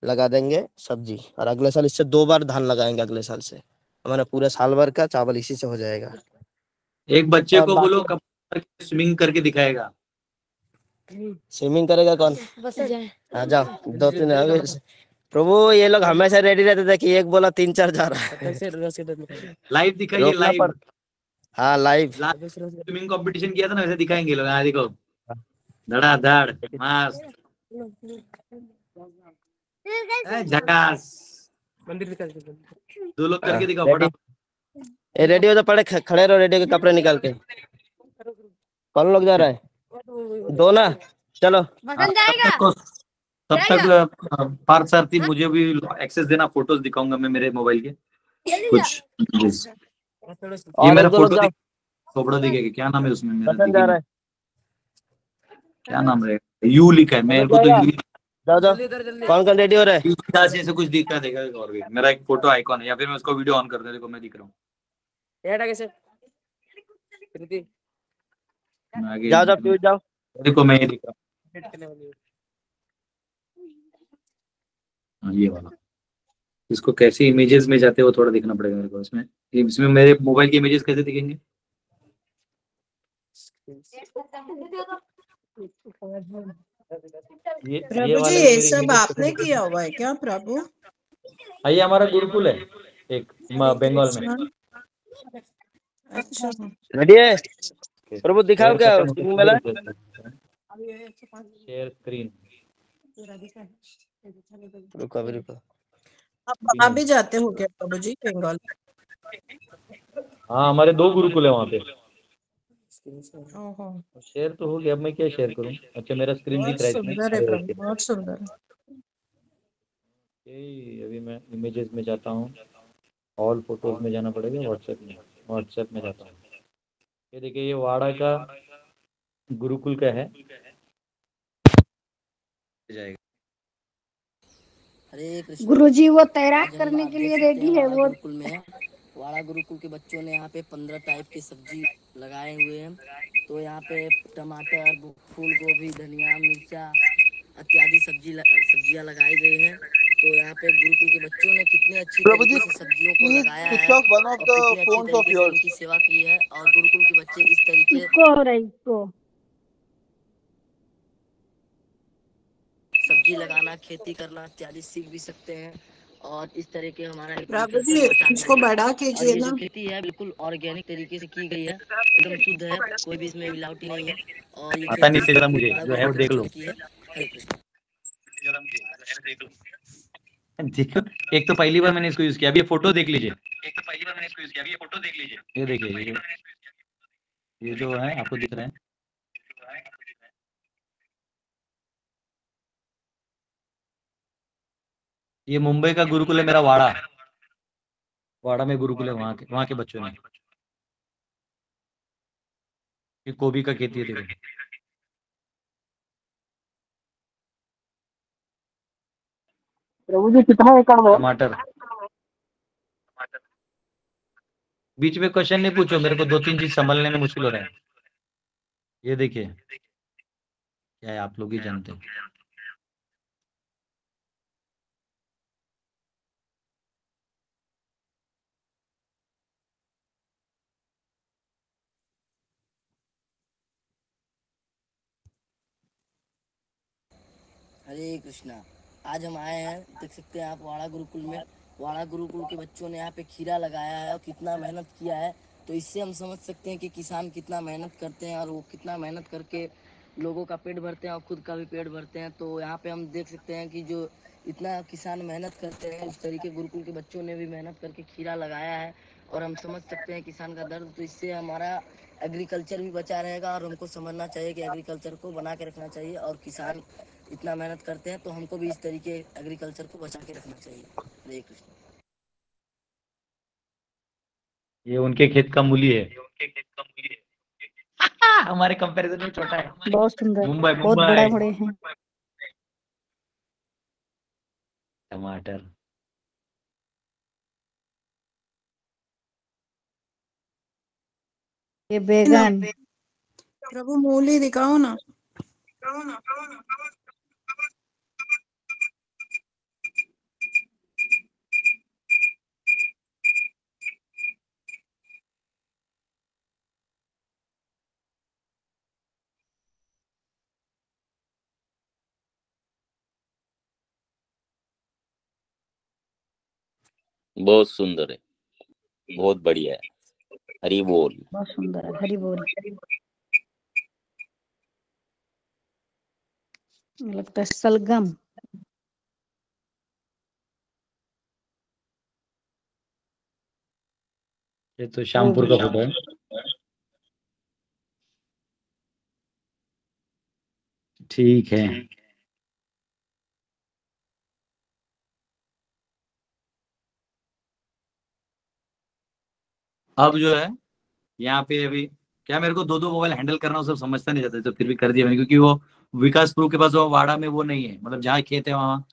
Speaker 4: लगा देंगे सब्जी। और अगले साल इससे 2 बार धान लगाएंगे। अगले साल से हमारा पूरा साल भर का चावल इसी से हो जाएगा।
Speaker 2: एक बच्चे
Speaker 4: और
Speaker 2: को बोलो
Speaker 4: बाकी
Speaker 2: कब स्विमिंग करके दिखाएगा।
Speaker 4: स्विमिंग करेगा कौन?
Speaker 5: बस जाए।
Speaker 4: आ जाओ, 2-3 प्रभु ये लोग हमेशा रेडी रहते थे कि एक बोला 3-4 जा रहा है।
Speaker 2: लाइव दिखाइए,
Speaker 4: रोकना
Speaker 2: लाइव
Speaker 4: पड़। हाँ, लाइव।
Speaker 2: स्विमिंग कंपटीशन किया था ना, वैसे दिखाएंगे लोग। हाँ देखो, धड़ाधड़ मस्त झकास। 2 लोग करके दिखाओ
Speaker 4: रेडी,
Speaker 2: फटाफट।
Speaker 4: रेडी हो तो पड़े खड़े रहो, रेडी के कपड़े निकाल के। कौन लोग जा रहा है? 2 ना, चलो।
Speaker 5: बसंत जाएगा।
Speaker 2: तब तक पार्थ सारथी मुझे भी एक्सेस देना, फोटोज दिखाऊंगा मैं मेरे मोबाइल के कुछ images। ये
Speaker 4: और
Speaker 2: मेरा
Speaker 4: 1-2 लोग
Speaker 2: फोटो
Speaker 4: जाओ।
Speaker 2: फोटो दिखेगा, क्या नाम है उसमें मेरा,
Speaker 4: बसंत जा रहा है,
Speaker 2: क्या नाम रहेगा, यू लिखा है मेरे को तो यू
Speaker 4: जाओ जाओ। कौन कौन रेडी हो रहा है?
Speaker 2: से कुछ दिखा देगा। और भी मेरा एक फोटो आइकॉन है, या फिर मैं उसको वीडियो ऑन कर दूं, देखो मैं दिख रहा हूँ। मैं आगे
Speaker 4: जाओ जाओ, पीयूष जाओ।
Speaker 2: देखो मैं ये दिख रहा हूँ। हाँ, ये वाला। इसको कैसे इमेजेस में जाते हैं वो थोड़ा देखना पड़ेगा मेरे को। इसमें मेरे मोबाइल की इमेजेस कैसे दिखेंगे? ये
Speaker 9: प्रभु जी
Speaker 2: वाले
Speaker 9: ये
Speaker 2: मेरे
Speaker 9: सब
Speaker 2: images
Speaker 9: आपने किया हुआ है क्या प्रभु?
Speaker 2: हाँ, ये हमारा गुरुकुल है एक बंगाल में।
Speaker 9: अच्छा
Speaker 4: रेडी है प्रभु? दिखाओ क्या स्क्रीन वाला?
Speaker 2: Share screen.
Speaker 4: रुको अभी रुको।
Speaker 9: आप वहाँ भी जाते हो क्या प्रभु जी बंगाल?
Speaker 2: हाँ, हमारे 2 गुरुकुल है वहाँ पे।
Speaker 9: ओहो
Speaker 2: शेयर तो हो गया, अब मैं क्या शेयर करूँ? अच्छा, मेरा स्क्रीन
Speaker 9: बहुत
Speaker 2: दिख रहा है
Speaker 9: सुंदर है
Speaker 2: इसमें।
Speaker 9: प्रभु, बहुत सुंदर है।
Speaker 2: अभी मैं इमेजेस में जाता हूँ, ऑल फोटोज में जाना पड़ेगा, व्हाट्सएप में जाता हूँ। ये देखिए, ये वाड़ा का गुरुकुल का है। जाएगा।
Speaker 4: हरे कृष्ण।
Speaker 5: गुरुजी वो
Speaker 4: आज
Speaker 5: तैराक
Speaker 4: हम
Speaker 5: करने
Speaker 4: आप
Speaker 5: के
Speaker 4: देख
Speaker 5: लिए
Speaker 4: सकते हैं
Speaker 5: रेडी है
Speaker 4: वाड़ा
Speaker 5: वो।
Speaker 4: गुरुकुल में है। वाड़ा गुरुकुल के बच्चों ने यहाँ पे 15 टाइप की सब्जी लगाए हुए हैं। तो यहाँ पे टमाटर, फूल गोभी, धनिया, मिर्चा इत्यादि सब्जियाँ लगाई गई हैं। तो यहाँ पे गुरुकुल के बच्चों ने कितने अच्छी तरीके से सब्जियों को लगाया है और कितने अच्छी तरीके से इनकी सेवा की है। और गुरुकुल के बच्चे इस तरीके
Speaker 5: इसको हो रहा है इसको।
Speaker 4: सब्जी लगाना, खेती करना इत्यादि सीख भी सकते हैं। और इस तरह के हमारा
Speaker 9: प्रभु
Speaker 4: एग्रीकल्चर
Speaker 9: जी
Speaker 4: बचा के
Speaker 9: इसको
Speaker 4: रखें।
Speaker 9: बड़ा
Speaker 4: और
Speaker 9: कीजिए
Speaker 4: ये
Speaker 9: ना।
Speaker 4: जो खेती है बिल्कुल ऑर्गेनिक तरीके से की गई है, एकदम शुद्ध है, कोई भी इसमें मिलावटी नहीं है। और ये
Speaker 2: पता नहीं
Speaker 4: खेती
Speaker 2: से ज़रा मुझे
Speaker 4: वाड़ा
Speaker 2: जो है
Speaker 4: गुरुकुल
Speaker 2: वो
Speaker 4: के
Speaker 2: देख
Speaker 4: बच्चों
Speaker 2: लो।
Speaker 4: ने की है। हरे कृष्ण।
Speaker 2: देखो, एक तो पहली बार मैंने इसको यूज किया। अभी ये फोटो देख लीजिए। ये देखिए, ये जो है आपको दिख रहा है, ये मुंबई का गुरुकुल है मेरा। वाड़ा में गुरुकुल है, वहाँ के बच्चों ने। ये गोभी का खेती है, देखो।
Speaker 4: प्रभु जी कितना एकड़ में?
Speaker 2: टमाटर। बीच में क्वेश्चन नहीं पूछो, मेरे को 2-3 चीज संभलने में मुश्किल हो रहा है। ये देखिए, क्या है आप लोग ही जानते हैं।
Speaker 4: हरे कृष्णा। आज हम आए हैं, देख सकते हैं आप, वाड़ा गुरुकुल में। वाड़ा गुरुकुल के बच्चों ने यहाँ पे खीरा लगाया है और कितना मेहनत किया है। तो इससे हम समझ सकते हैं कि किसान कितना मेहनत करते हैं और वो कितना मेहनत करके लोगों का पेट भरते हैं और खुद का भी पेट भरते हैं। तो यहाँ पे हम देख सकते हैं कि जो इतना किसान मेहनत करते हैं, उस तरीके गुरुकुल के बच्चों ने भी मेहनत करके खीरा लगाया है। और हम समझ सकते हैं किसान का दर्द। तो इससे हमारा एग्रीकल्चर भी बचा रहेगा और हमको समझना चाहिए कि एग्रीकल्चर को बना के रखना चाहिए। और किसान इतना मेहनत करते हैं तो हमको भी इस तरीके एग्रीकल्चर को बचा के रखना चाहिए। हरे कृष्ण।
Speaker 2: ये उनके खेत का मूली है। हमारे कंपैरिजन में छोटा है।
Speaker 5: बहुत सुंदर,
Speaker 2: मुंबई
Speaker 5: बहुत बड़ा बड़े हैं।
Speaker 2: टमाटर।
Speaker 5: ये बैगन।
Speaker 9: प्रभु मूली दिखाओ ना।
Speaker 7: बहुत सुंदर है, बहुत बढ़िया है। हरी बोल।
Speaker 5: बहुत सुंदर है, हरी बोल। लगता है सलगम।
Speaker 2: ये तो श्यामपुर का फोटो है। ठीक है। अब जो है यहाँ पे अभी क्या, मेरे को 2-2 मोबाइल हैंडल करना वो सब समझता नहीं जाता, तो फिर भी कर दिया मैंने, क्योंकि वो विकास प्रू के पास वो वाड़ा में वो नहीं है, मतलब जहाँ खेत है वहाँ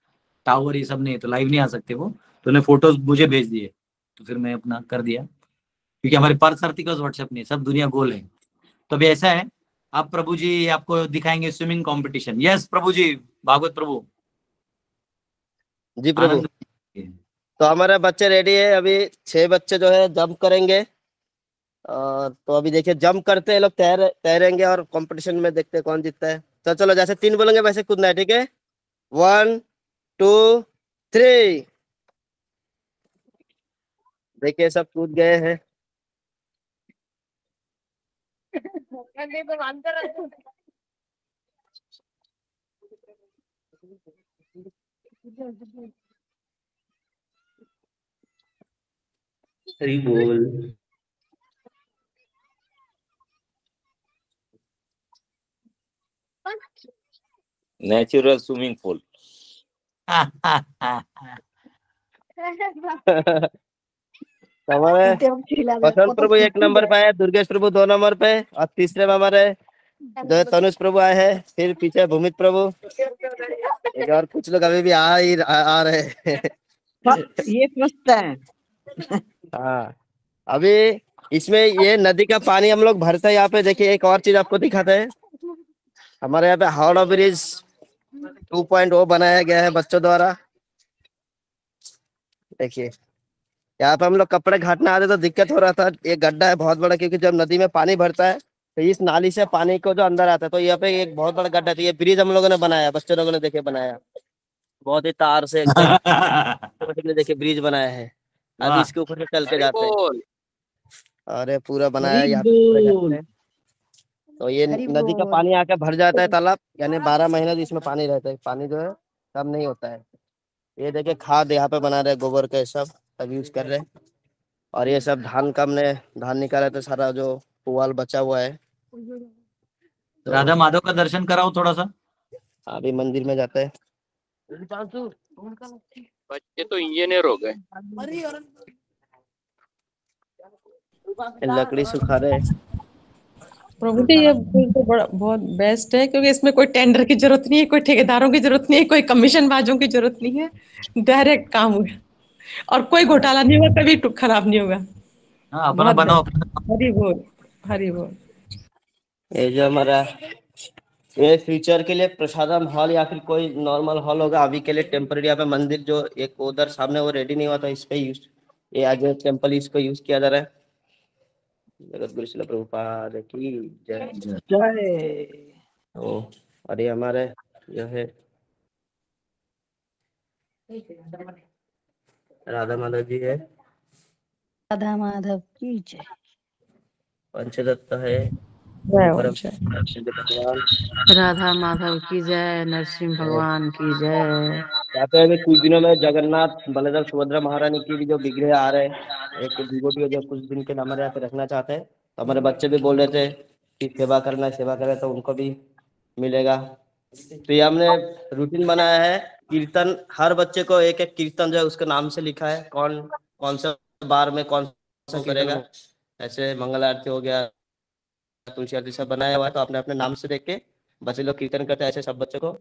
Speaker 2: टावर ये सब नहीं है, तो लाइव नहीं आ सकते वो। तो उन्हें फोटोज मुझे भेज दिए, तो फिर मैं अपना कर दिया, क्योंकि हमारे पार्थ सारथी का व्हाट्सएप नहीं है, सब दुनिया गोल है। तो अभी ऐसा है, आप प्रभु जी आपको दिखाएंगे स्विमिंग कंपटीशन। यस प्रभु जी, भागवत प्रभु।
Speaker 4: जी प्रभु।
Speaker 2: आनंद।
Speaker 4: तो हमारे बच्चे रेडी है। अभी 6 बच्चे जो है जंप करेंगे और तो अभी देखिए जंप करते हैं लोग, तैरेंगे और कंपटीशन में देखते हैं कौन जीतता है। तो चलो जैसे 3 बोलेंगे वैसे कूदना है, ठीक है? 1 2 3। देखिए सब कूद गए हैं।
Speaker 2: हरी बोल।
Speaker 7: Natural swimming pool.
Speaker 4: हमारे वसंत प्रभु 1 नंबर पे है, दुर्गेश प्रभु 2 नंबर पे, और तीसरे में हमारे जो है तनुष प्रभु आए हैं, फिर पीछे भूमित प्रभु, एक और कुछ लोग अभी भी आ रहे हैं।
Speaker 10: ये फर्स्ट है।
Speaker 4: हाँ, अभी इसमें ये नदी का पानी हम लोग भरते हैं यहाँ पे। देखिए एक और चीज आपको दिखाते हैं, हमारे यहाँ पे हावड़ा ब्रिज 2.0 बनाया गया है बच्चों द्वारा। देखिए यहाँ पे हम लोग कपड़े घाटने आते तो दिक्कत हो रहा था, ये गड्ढा है बहुत बड़ा, क्योंकि जब नदी में पानी भरता है तो इस नाली से पानी को जो अंदर आता है, तो यहाँ पे एक बहुत बड़ा गड्ढा था। ये ब्रिज हम लोगों ने बनाया, बच्चों लोगों ने देखे बनाया, बहुत ही तार से एकदम देखिए ब्रिज बनाया है। अभी इसके ऊपर से चल के जाते हैं। अरे पूरा बनाया है यहाँ पे कपड़े घाटते हैं। तो ये नदी का पानी आके भर जाता है तालाब, यानी 12 महीने तो इसमें पानी रहता है, पानी जो है कम नहीं होता है। ये देखिए खाद यहाँ पे बना रहे, गोबर के सब यूज कर रहे हैं। और ये सब धान का हमने धान निकाला था, सारा जो पुआल बचा हुआ है। तो
Speaker 2: राधा माधव का दर्शन कराओ थोड़ा सा।
Speaker 4: अभी मंदिर में जाते हैं।
Speaker 7: बच्चे तो इंजीनियर हो गए।
Speaker 4: लकड़ी सुखा रहे हैं।
Speaker 3: प्रभु जी ये बिल तो बड़ा बहुत बेस्ट है, क्योंकि इसमें कोई टेंडर की जरूरत नहीं है, कोई ठेकेदारों की जरूरत नहीं है, कोई कमीशन बाजों की जरूरत नहीं है, डायरेक्ट काम होगा और कोई घोटाला नहीं होगा, कभी खराब नहीं होगा।
Speaker 2: हाँ, अपना
Speaker 3: बहुत
Speaker 2: बनाओ।
Speaker 3: बेस्ट। हरी बोल, हरी बोल।
Speaker 4: ये जो हमारा ये फ्यूचर के लिए प्रसादम हॉल या फिर कोई नॉर्मल हॉल होगा, अभी के लिए टेम्पररी यहाँ पे मंदिर जो एक उधर सामने वो रेडी नहीं हुआ था, इस पे यूज, ये आज टेम्पल इसको यूज किया जा रहा है। जगत गुरु श्रील प्रभुपाद की जय
Speaker 10: जय।
Speaker 4: ओ, और ये हमारे जो है राधा माधव जी है,
Speaker 5: राधा माधव की जय।
Speaker 4: पंचदत्त है,
Speaker 3: जय हो,
Speaker 4: परम
Speaker 3: जय।
Speaker 4: भगवान।
Speaker 10: राधा माधव की जय, नरसिंह भगवान की जय।
Speaker 4: जाते हैं कुछ दिनों में जगन्नाथ बलदेव सुभद्रा महारानी की भी जो विग्रह आ रहे हैं, एक डिवोटी जो कुछ दिन के लिए हमारे यहाँ पे रखना चाहते हैं। तो हमारे बच्चे भी बोल रहे थे कि सेवा करना है, सेवा करें, तो उनको भी मिलेगा। तो ये हमने रूटीन बनाया है, कीर्तन हर बच्चे को एक एक कीर्तन जो है उसके नाम से लिखा है, कौन कौन से बार में कौन सा करेगा। ऐसे मंगल आरती हो गया, तुलसी आरती सब बनाया हुआ है, तो अपने अपने नाम से देख के बच्चे लोग कीर्तन करते हैं। ऐसे सब बच्चों को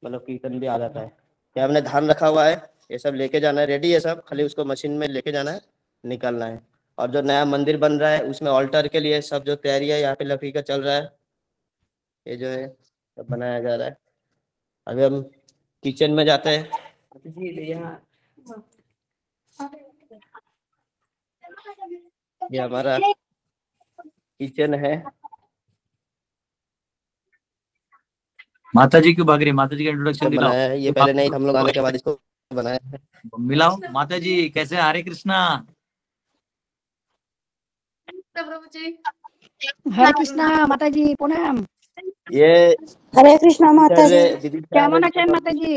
Speaker 4: मतलब कीर्तन भी आ जाता है। ये हमने धान रखा हुआ है, ये सब लेके जाना है, रेडी है सब, खाली उसको मशीन में लेके जाना है, निकालना है। और जो नया मंदिर बन रहा है उसमें ऑल्टर के लिए सब जो तैयारी है यहाँ पे लकड़ी का चल रहा है, ये जो है सब बनाया जा रहा है। अभी हम किचन में जाते हैं। ये हमारा किचन है।
Speaker 2: माता जी क्यों भाग रही है? माता जी का इंट्रोडक्शन दिलाओ।
Speaker 4: बनाया है, ये पहले नहीं, हम लोग आने के बाद इसको बनाया है।
Speaker 2: मिलाओ माता जी कैसे हैं? हरे कृष्णा।
Speaker 6: प्रभु जी
Speaker 5: हरे कृष्णा माता जी प्रणाम।
Speaker 4: ये
Speaker 5: हरे कृष्णा माता जी।
Speaker 4: दीदी
Speaker 5: কেমন আছেন মাতা জি?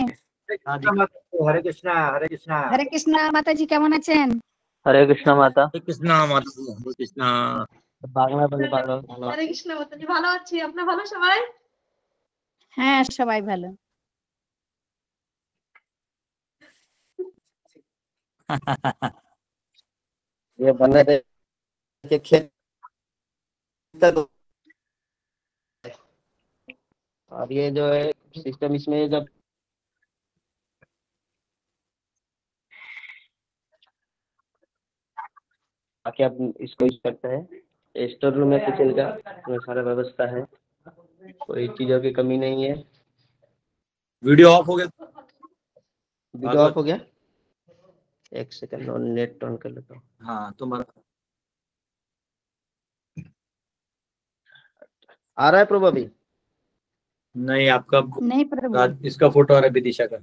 Speaker 1: हरे कृष्णा, हरे कृष्णा।
Speaker 5: हरे कृष्णा माता जी केमन আছেন?
Speaker 4: हरे कृष्णा माता।
Speaker 8: हरे कृष्णा माता, हरे कृष्णा।
Speaker 4: बांग्ला बोले, बांग्ला।
Speaker 6: हरे कृष्ण माता जी ভালো আছি, আপনি ভালো সবাই?
Speaker 5: হ্যাঁ সবাই ভালো।
Speaker 4: ये बने थे के खेत तक। और ये जो है सिस्टम, इसमें जब आके आप इसको यूज करते हैं। स्टोर रूम है किचन का, इसमें सारा व्यवस्था है, कोई चीजों की कमी नहीं है।
Speaker 2: वीडियो ऑफ हो गया।
Speaker 4: वीडियो ऑफ हो गया, एक सेकंड और नेट ऑन कर लेता हूँ।
Speaker 2: हाँ तुम्हारा
Speaker 4: आ रहा है प्रभु अभी?
Speaker 2: नहीं, आपका
Speaker 5: नहीं प्रभु।
Speaker 2: इसका फोटो आ रहा है विदिशा का।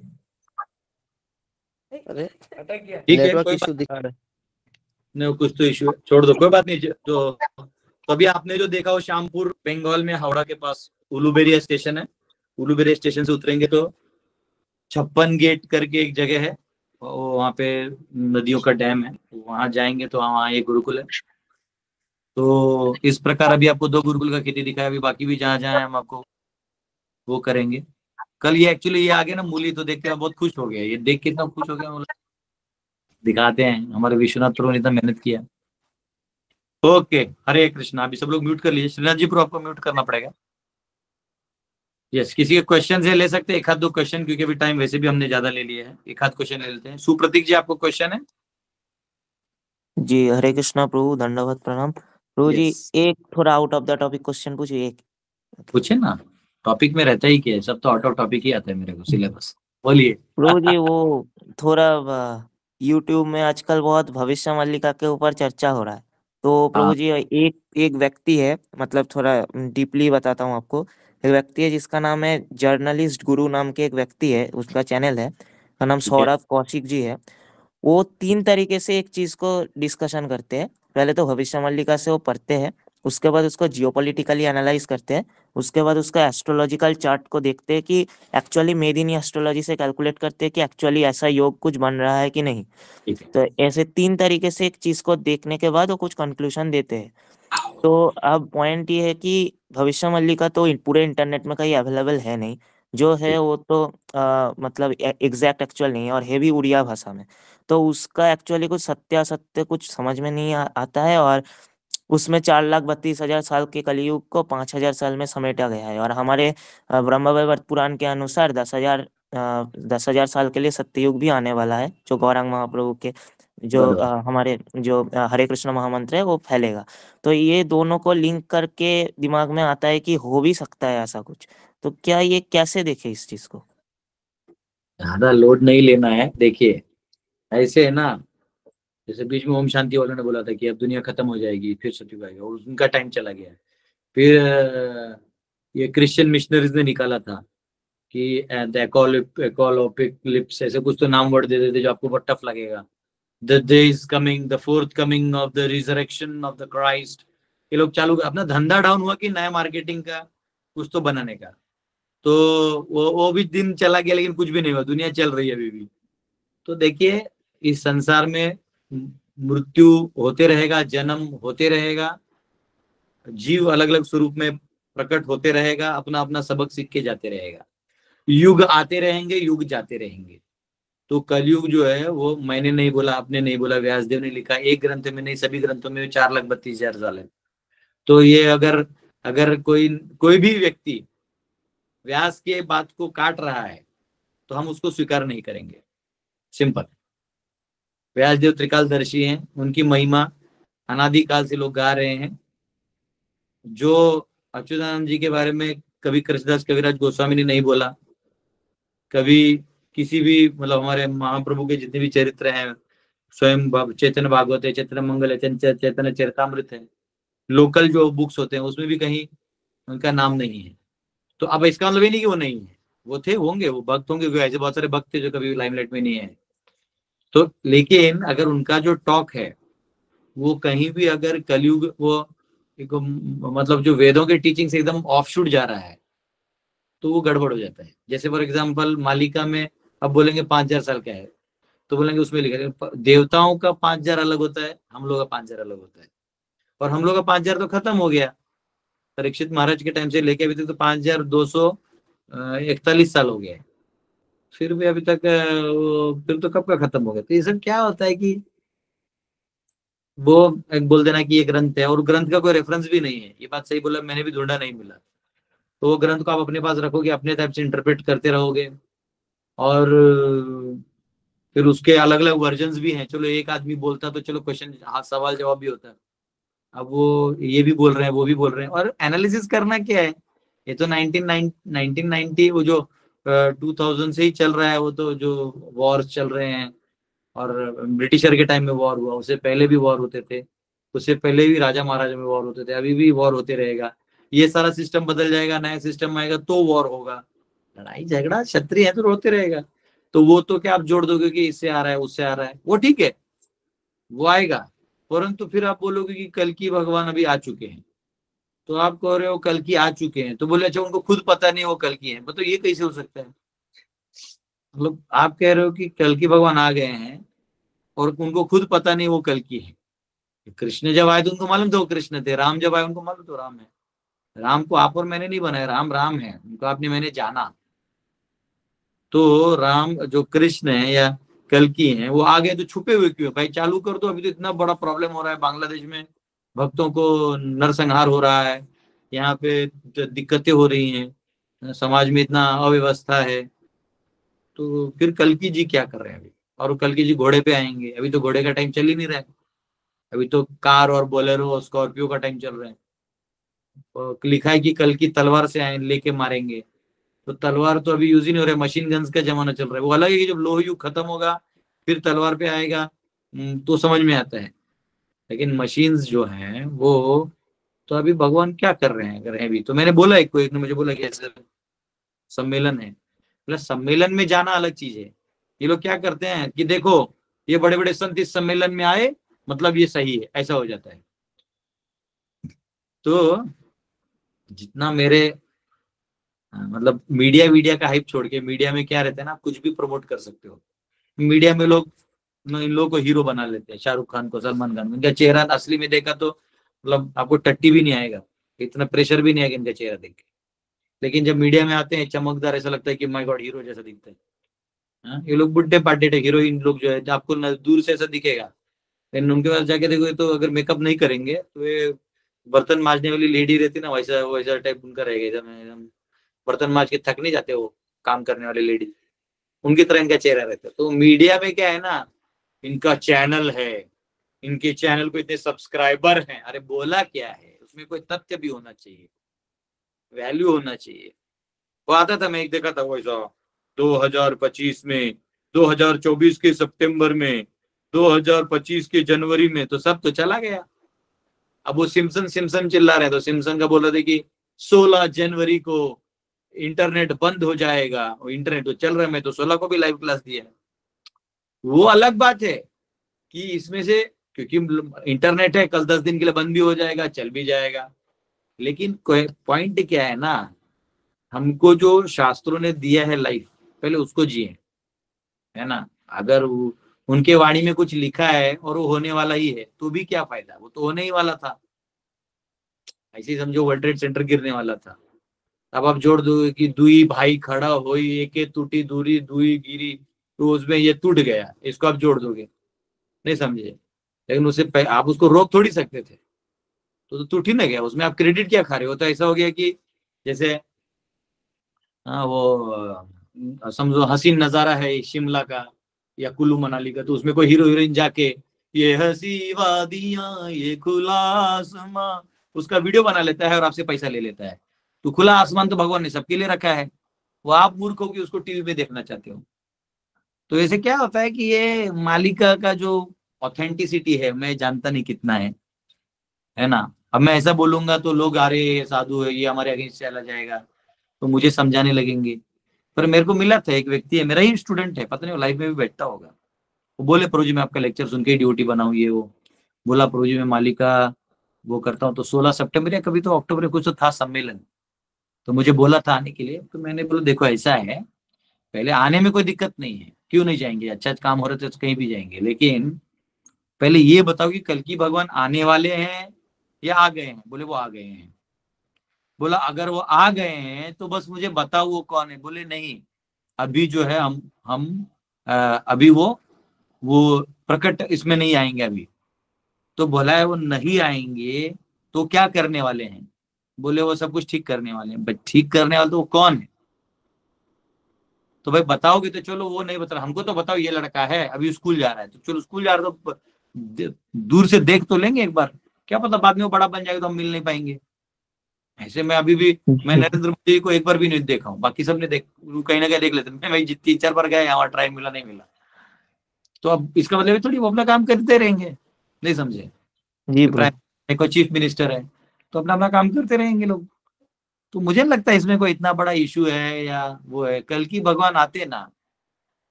Speaker 4: अरे
Speaker 2: ठीक है,
Speaker 4: नेटवर्क
Speaker 2: कोई
Speaker 4: इशू
Speaker 2: बात
Speaker 4: दिखा रहा है।
Speaker 2: नहीं, कुछ तो इशू है, छोड़ दो, कोई बात नहीं। तो अभी आपने जो देखा वो श्यामपुर बंगाल में हावड़ा के पास उलूबेरिया स्टेशन है। उलूबेरिया स्टेशन से उतरेंगे तो 56 गेट करके एक जगह है, वहाँ पे नदियों का डैम है, वहां जाएंगे तो वहाँ एक गुरुकुल है। तो इस प्रकार अभी आपको 2 गुरुकुल का खेती दिखाया, अभी बाकी भी जहाँ जहाँ हम आपको वो करेंगे। कल ये एक्चुअली ये आगे ना मूली, तो देख के मैं बहुत खुश हो गया, ये देख के इतना खुश हो गया, मतलब दिखाते हैं हमारे विश्वनाथ प्रभु ने इतना मेहनत किया। ओके, हरे कृष्णा। अभी सब लोग म्यूट कर लीजिए। श्रीनाथ जी प्रो आपको म्यूट करना पड़ेगा। यस, किसी के क्वेश्चन है ले सकते हैं, एक आध दो क्वेश्चन, क्योंकि अभी टाइम वैसे भी हमने ज्यादा ले लिया है, एक आध क्वेश्चन ले लेते हैं। सुप्रतीक जी, आपको क्वेश्चन है?
Speaker 11: जी हरे कृष्णा प्रभु, दंडवत प्रणाम प्रभु जी।
Speaker 2: यस,
Speaker 11: एक थोड़ा out of the topic question पूछिए एक।
Speaker 2: पूछे ना, टॉपिक में रहता ही क्या है, सब तो आउट ऑफ टॉपिक ही आता है मेरे को, सिलेबस। बोलिए।
Speaker 11: प्रभु जी वो थोड़ा यूट्यूब में आजकल बहुत भविष्य मल्लिका के ऊपर चर्चा हो रहा है। तो प्रभु
Speaker 2: हाँ,
Speaker 11: जी एक एक व्यक्ति है, मतलब थोड़ा डीपली बताता हूँ आपको। एक व्यक्ति है जिसका नाम है जर्नलिस्ट गुरु नाम के एक व्यक्ति है, उसका चैनल है, का नाम
Speaker 2: ठीक है,
Speaker 11: सौरभ कौशिक जी है। वो 3 तरीके से एक चीज को डिस्कशन करते हैं। पहले तो भविष्य मल्लिका से वो पढ़ते हैं, उसके बाद उसको जियोपॉलिटिकली एनालाइज करते हैं, उसके बाद उसका एस्ट्रोलॉजिकल चार्ट को देखते हैं कि एक्चुअली मेदिनी एस्ट्रोलॉजी से कैलकुलेट करते हैं कि एक्चुअली ऐसा योग कुछ बन रहा है कि नहीं।
Speaker 2: ठीक है।
Speaker 11: तो ऐसे 3 तरीके से एक चीज को देखने के बाद वो कुछ कंक्लूजन देते हैं। तो अब पॉइंट ये है कि भविष्य मल्लिका तो पूरे इंटरनेट में कहीं अवेलेबल है नहीं, जो है वो तो मतलब एग्जैक्ट एक्चुअल नहीं है और है भी उड़िया भाषा में। तो उसका एक्चुअली कुछ सत्यासत्य कुछ समझ में नहीं आता है, और उसमें 4,32,000 साल के कलयुग को 5,000 साल में समेटा गया है। और हमारे ब्रह्मवैवर्त पुराण के अनुसार 10,000 साल के लिए सत्ययुग भी आने वाला है, जो गौरांग महाप्रभु के जो
Speaker 2: बराबर।
Speaker 11: हमारे जो हरे कृष्ण महामंत्र है वो फैलेगा। तो ये दोनों को लिंक करके दिमाग में आता है कि हो भी सकता है ऐसा कुछ। तो क्या ये कैसे देखे इस चीज को?
Speaker 2: ज्यादा लोड नहीं लेना है। देखिए, ऐसे है ना, जैसे बीच में ओम शांति वालों ने बोला था कि अब दुनिया खत्म हो जाएगी, फिर सतयुग आएगा, और उनका टाइम चला गया। फिर ये क्रिश्चियन मिशनरीज ने निकाला था कि द एकोलिप्स, ऐसे कुछ तो नाम वर्ड दे देते जो आपको बहुत टफ लगेगा। The day is coming, the fourth coming of the resurrection of the Christ. ये लोग चालू, अपना धंधा डाउन हुआ कि नया मार्केटिंग का कुछ तो बनाने का। तो वो भी दिन चला गया, लेकिन कुछ भी नहीं हुआ, दुनिया चल रही है अभी भी। तो देखिए, इस संसार में मृत्यु होते रहेगा, जन्म होते रहेगा, जीव अलग अलग स्वरूप में प्रकट होते रहेगा, अपना अपना सबक सीख के जाते रहेगा। युग आते रहेंगे, युग जाते रहेंगे। तो कलयुग जो है वो मैंने नहीं बोला, आपने नहीं बोला, व्यासदेव ने लिखा, एक ग्रंथ में नहीं, सभी ग्रंथों में 4,32,000 साल है। तो ये अगर अगर कोई कोई भी व्यक्ति व्यास के बात को काट रहा है तो हम उसको स्वीकार नहीं करेंगे। सिंपल। व्यासदेव त्रिकालदर्शी हैं, उनकी महिमा अनादिकाल से लोग गा रहे हैं। जो अच्युतानंद जी के बारे में कभी कृष्णदास कविराज गोस्वामी ने नहीं बोला, कभी किसी भी, मतलब हमारे महाप्रभु के जितने भी चरित्र हैं, स्वयं चैतन्य भागवत है, चैतन्य मंगल है, चैतन्य चरितामृत है, लोकल जो बुक्स होते हैं उसमें भी कहीं उनका नाम नहीं है। तो अब इसका मतलब ये नहीं कि वो नहीं है, वो थे, होंगे, वो भक्त होंगे, ऐसे बहुत सारे भक्त थे जो कभी लाइमलाइट में नहीं है। तो लेकिन अगर उनका जो टॉक है वो कहीं भी अगर कलयुग वो एक, मतलब जो वेदों के टीचिंग से एकदम ऑफशूट जा रहा है तो वो गड़बड़ हो जाता है। जैसे फॉर एग्जांपल मालिका में अब बोलेंगे 5,000 साल का है, तो बोलेंगे उसमें लिखा है देवताओं का 5,000 अलग होता है, हम लोग का 5,000 अलग होता है, और हम लोग का 5,000 तो खत्म हो गया परीक्षित महाराज के टाइम से लेके अभी तक, तो 5,241 साल हो गया है। फिर भी अभी तक फिर तो कब का खत्म हो गया। तो ये सब क्या होता है कि वो एक बोल देना कि ये ग्रंथ है, और ग्रंथ का कोई रेफरेंस भी नहीं है। ये बात सही बोला, मैंने भी ढूंढा, नहीं मिला। तो वो ग्रंथ को आप अपने पास रखोगे, अपने टाइप से इंटरप्रेट करते रहोगे, और फिर उसके अलग अलग वर्जन भी हैं। चलो एक आदमी बोलता तो चलो क्वेश्चन, हाँ, सवाल जवाब भी होता है। अब वो ये भी बोल रहे हैं, वो भी बोल रहे हैं, और एनालिसिस करना क्या है। ये तो 1990 वो जो 2000 से ही चल रहा है, वो तो जो वॉर्स चल रहे हैं, और ब्रिटिशर के टाइम में वॉर हुआ, उससे पहले भी वॉर होते थे, उससे पहले भी राजा महाराजा में वॉर होते थे, अभी भी वॉर होते रहेगा। ये सारा सिस्टम बदल जाएगा, नया सिस्टम आएगा तो वॉर होगा। लड़ाई झगड़ा क्षत्रिय है तो होते रहेगा। तो वो तो क्या आप जोड़ दोगे कि इससे आ रहा है उससे आ रहा है, वो ठीक है, वो आएगा, परंतु फिर आप बोलोगे कि कल की भगवान अभी आ चुके हैं, तो आप कह रहे हो कल की आ चुके हैं, तो बोले अच्छा उनको खुद पता नहीं वो कल की है, तो ये कैसे हो सकता है? मतलब आप कह रहे हो कि कल की भगवान आ गए हैं और उनको खुद पता नहीं वो कल की है। कृष्ण जब आए तो उनको मालूम था वो कृष्ण थे, राम जब आए उनको मालूम तो राम है। राम को आप और मैंने नहीं बनाया, राम राम है, उनको आपने मैंने जाना। तो राम जो कृष्ण है या कल्कि हैं वो आ गए तो छुपे हुए क्यों भाई? चालू कर दो, अभी तो इतना बड़ा प्रॉब्लम हो रहा है बांग्लादेश में, भक्तों को नरसंहार हो रहा है, यहाँ पे दिक्कतें हो रही हैं, समाज में इतना अव्यवस्था है, तो फिर कल्कि जी क्या कर रहे हैं अभी? और कल्कि जी घोड़े पे आएंगे, अभी तो घोड़े का टाइम चल ही नहीं रहा है, अभी तो कार और बोलेरो और स्कॉर्पियो का टाइम चल रहा है। और लिखा है कि कल्कि तलवार से आए लेके मारेंगे, तो तलवार तो अभी यूज ही नहीं हो रहा है, मशीन गन्स का जमाना चल रहा है। वो अलग है कि जब लोह युग खत्म होगा फिर तलवार पे आएगा, तो समझ में आता है। लेकिन मशीन्स जो हैं वो तो अभी भगवान क्या कर रहे हैं? अगर है भी तो मैंने बोला एक ने मुझे बोला कि ऐसे सम्मेलन है, प्लस सम्मेलन में जाना अलग चीज है। ये लोग क्या करते हैं कि देखो ये बड़े बड़े संत इस सम्मेलन में आए मतलब ये सही है, ऐसा हो जाता है। तो जितना मेरे मतलब मीडिया का हाइप छोड़ के, मीडिया में क्या रहता है ना, आप कुछ भी प्रमोट कर सकते हो। मीडिया में लोग इन लोगों को हीरो बना लेते हैं, शाहरुख खान को, सलमान खान को, इनका चेहरा असली में देखा तो मतलब आपको टट्टी भी नहीं आएगा, इतना प्रेशर भी नहीं आएगा इनका चेहरा देख के। लेकिन जब मीडिया में आते हैं चमकदार, ऐसा लगता है कि माय गॉड हीरो जैसा दिखता है। ये लोग बुड्ढे पाड्डे हीरोइन लोग जो है, आपको दूर से ऐसा दिखेगा, लेकिन उनके पास जाके देखो तो अगर मेकअप नहीं करेंगे तो ये बर्तन मांजने वाली लेडी रहती ना, वैसा वैसा टाइप उनका रहेगा, एकदम बर्तन मांज के थक नहीं जाते वो काम करने वाले लेडी, उनकी तरह इनका चेहरा रहता है। तो मीडिया में क्या है ना, इनका चैनल है, इनके चैनल को इतने सब्सक्राइबर हैं, अरे बोला क्या है उसमें, कोई तथ्य भी होना चाहिए, वैल्यू होना चाहिए। वो आता था, मैं एक देखा था वैसा 2025 में, 2024 के सितंबर में, 2025 के जनवरी में, तो सब तो चला गया। अब वो सिम्सन चिल्ला रहे, तो सिम्सन का बोल रहे थे कि 16 जनवरी को इंटरनेट बंद हो जाएगा, और इंटरनेट तो चल रहा है, मैं तो 16 को भी लाइव क्लास दिया। वो अलग बात है कि इसमें से, क्योंकि इंटरनेट है, कल 10 दिन के लिए बंद भी हो जाएगा, चल भी जाएगा। लेकिन पॉइंट क्या है ना, हमको जो शास्त्रों ने दिया है लाइफ, पहले उसको जिए, है ना। अगर उनके वाणी में कुछ लिखा है और वो होने वाला ही है तो भी क्या फायदा, वो तो होने ही वाला था। ऐसे ही समझो वर्ल्ड ट्रेड सेंटर गिरने वाला था, अब आप जोड़ दो कि दुई भाई खड़ा होई, एके टूटी दूरी, दुई गिरी, तो उसमें ये टूट गया, इसको आप जोड़ दोगे, नहीं समझे। लेकिन उसे आप उसको रोक थोड़ी सकते थे, तो टूट ही ना गया, उसमें आप क्रेडिट क्या खा रहे हो? तो ऐसा हो गया कि जैसे वो समझो हसीन नजारा है शिमला का या कुल्लू मनाली का, तो उसमें कोई हीरो हीरोइन जाके ये हसी वादियां ये खुला आसमां, उसका वीडियो बना लेता है और आपसे पैसा ले लेता है। तो खुला आसमान तो भगवान ने सबके लिए रखा है, वो आप मूर्ख हो कि उसको टीवी में देखना चाहते हो। तो ऐसे क्या होता है कि ये मालिका का जो ऑथेंटिसिटी है, मैं जानता नहीं कितना है ना। अब मैं ऐसा बोलूंगा तो लोग अरे साधु है, ये हमारे अगेंस्ट चला जाएगा, तो मुझे समझाने लगेंगे। पर मेरे को मिला था एक व्यक्ति है, मेरा ही स्टूडेंट है, पता नहीं वो लाइफ में भी बैठता होगा, वो बोले प्रभु जी मैं आपका लेक्चर सुन के ही ड्यूटी बनाऊं, ये वो बोला प्रभु जी मैं मालिका वो करता हूँ। तो 16 सितंबर या कभी तो अक्टूबर में कुछ तो था सम्मेलन, तो मुझे बोला था आने के लिए। तो मैंने बोला देखो ऐसा है, पहले आने में कोई दिक्कत नहीं है, क्यों नहीं जाएंगे, अच्छा काम हो रहे थे तो कहीं भी जाएंगे, लेकिन पहले ये बताओ कि कल की भगवान आने वाले हैं या आ गए हैं? बोले वो आ गए हैं। बोला अगर वो आ गए हैं तो बस मुझे बताओ वो कौन है? बोले नहीं, अभी जो है हम अभी वो प्रकट इसमें नहीं आएंगे अभी। तो बोला है वो नहीं आएंगे तो क्या करने वाले हैं? बोले वो सब कुछ ठीक करने वाले हैं। ठीक करने वाले तो वो कौन है? तो भाई बताओगे तो चलो, वो नहीं बता, हमको तो बताओ ये लड़का है अभी स्कूल जा रहा है, तो चलो स्कूल जा रहा है तो दूर से देख तो लेंगे एक बार, क्या पता बाद में वो बड़ा बन जाएगा तो हम मिल नहीं पाएंगे। ऐसे मैं अभी भी मैं नरेंद्र मोदी को एक बार भी नहीं देखा हूँ, बाकी सबने कहीं ना कहीं देख लेते, मैं 3-4 बार गया यहाँ ट्राई मिला नहीं मिला, तो अब इसका मतलब थोड़ी वो अपना काम करते रहेंगे, नहीं समझे जी। प्राइम चीफ मिनिस्टर है तो अपना काम करते रहेंगे लोग, तो मुझे नहीं लगता इसमें कोई इतना बड़ा इशू है या वो है। कल की भगवान आते ना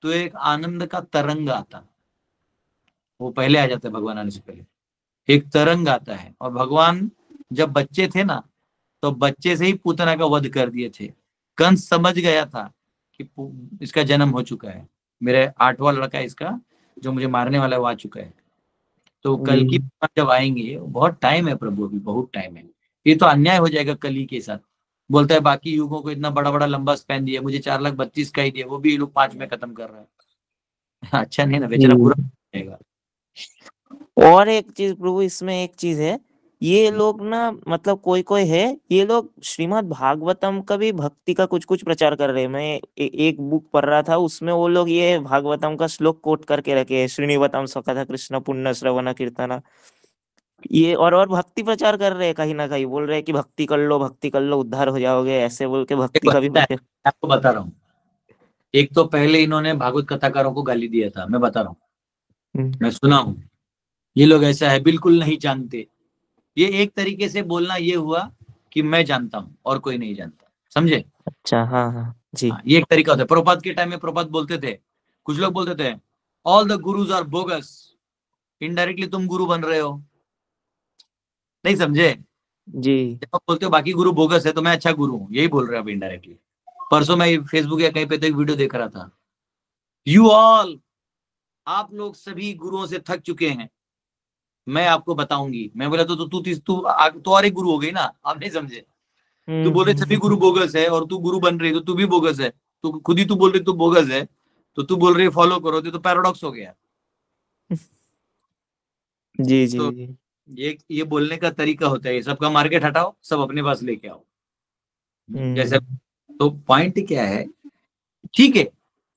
Speaker 2: तो एक आनंद का तरंग आता, वो पहले आ जाता है भगवान आने से पहले, एक तरंग आता है। और भगवान जब बच्चे थे ना तो बच्चे से ही पूतना का वध कर दिए थे। कंस समझ गया था कि इसका जन्म हो चुका है, मेरे 8वां लड़का इसका जो मुझे मारने वाला है वो आ चुका है। तो कल की जब आएंगे, बहुत टाइम है प्रभु, अभी बहुत टाइम है। ये तो अन्याय हो जाएगा कली के साथ। बोलता है बाकी युगों को इतना बड़ा बड़ा लंबा स्पैन दिया, मुझे 4,32,000 का ही दिया, वो भी ये लोग 5 में खत्म कर रहे हैं। अच्छा नहीं ना, बेचारा पूरा जाएगा।
Speaker 11: और एक चीज प्रभु, इसमें एक चीज है, ये लोग ना मतलब कोई कोई है, ये लोग श्रीमद् भागवतम का भी भक्ति का कुछ कुछ प्रचार कर रहे हैं। मैं एक बुक पढ़ रहा था, उसमें वो लोग ये भागवतम का श्लोक कोट करके रखे हैं, श्रीनिवतम स्वकथा कृष्ण पुण्य श्रवण कीर्तना, ये और भक्ति प्रचार कर रहे हैं। कहीं ना कहीं बोल रहे हैं कि भक्ति कर लो, भक्ति कर लो, उद्धार हो जाओगे, ऐसे बोल के भक्ति का भी प्रचार।
Speaker 2: आपको बता रहा हूँ, एक तो पहले इन्होंने भागवत कथाकारों को गाली दिया था, मैं बता रहा हूँ, मैं सुना हूँ। ये लोग ऐसा है, बिल्कुल नहीं जानते। ये एक तरीके से बोलना ये हुआ कि मैं जानता हूँ और कोई नहीं जानता, समझे?
Speaker 11: अच्छा, हाँ हाँ जी।
Speaker 2: ये एक तरीका होता है। प्रभुपाद के टाइम में प्रभुपाद बोलते थे, कुछ लोग बोलते थे all the gurus are bogus, indirectly तुम गुरु बन रहे हो, नहीं समझे
Speaker 11: जी?
Speaker 2: जब आप बोलते हो बाकी गुरु बोगस है तो मैं अच्छा गुरु हूँ, यही बोल रहे हो आप इनडायरेक्टली। परसों मैं फेसबुक या कहीं पे तो एक वीडियो देख रहा था, यू ऑल, आप लोग सभी गुरुओं से थक चुके हैं, मैं आपको बताऊंगी। मैं बोला तो और एक गुरु हो गई ना, आप नहीं समझे? तू बोले सभी गुरु बोगस है और तू गुरु बन रही है तो तू भी बोगस है। तू खुद ही तू बोल रही तू बोगस है, तो तू बोल रही फॉलो करो, तो पैराडॉक्स हो गया।
Speaker 11: जी जी
Speaker 2: तो
Speaker 11: जी।
Speaker 2: ये बोलने का तरीका होता है, सबका मार्केट हटाओ, सब अपने पास लेके आओ। जैसे तो पॉइंट क्या है, ठीक है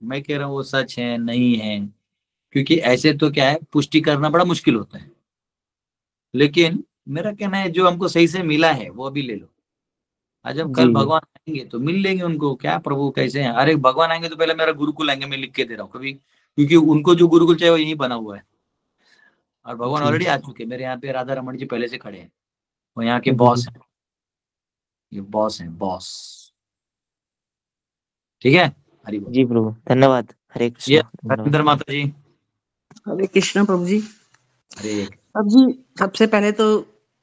Speaker 2: मैं कह रहा हूँ वो सच है नहीं है, क्योंकि ऐसे तो क्या है पुष्टि करना बड़ा मुश्किल होता है। लेकिन मेरा कहना है जो हमको सही से मिला है वो अभी ले लो, आज जब कल भगवान आएंगे तो मिल लेंगे उनको। क्या प्रभु कैसे हैं? अरे भगवान आएंगे तो पहले मेरा गुरुकुल आएंगे, मैं लिख के दे रहा हूँ कभी, क्योंकि उनको जो गुरुकुल चाहिए वो यही बना हुआ है। और भगवान ऑलरेडी आ चुके, मेरे यहाँ पे राधा रमन जी पहले से खड़े हैं, वो यहाँ के बॉस हैं, ये बॉस हैं बॉस। ठीक है, हरि बोल।
Speaker 11: जी प्रभु, धन्यवाद। हरे कृष्ण।
Speaker 2: हरिंदर माता जी।
Speaker 9: हरे कृष्ण प्रभु जी।
Speaker 2: हरे
Speaker 9: प्रभु जी, सबसे पहले तो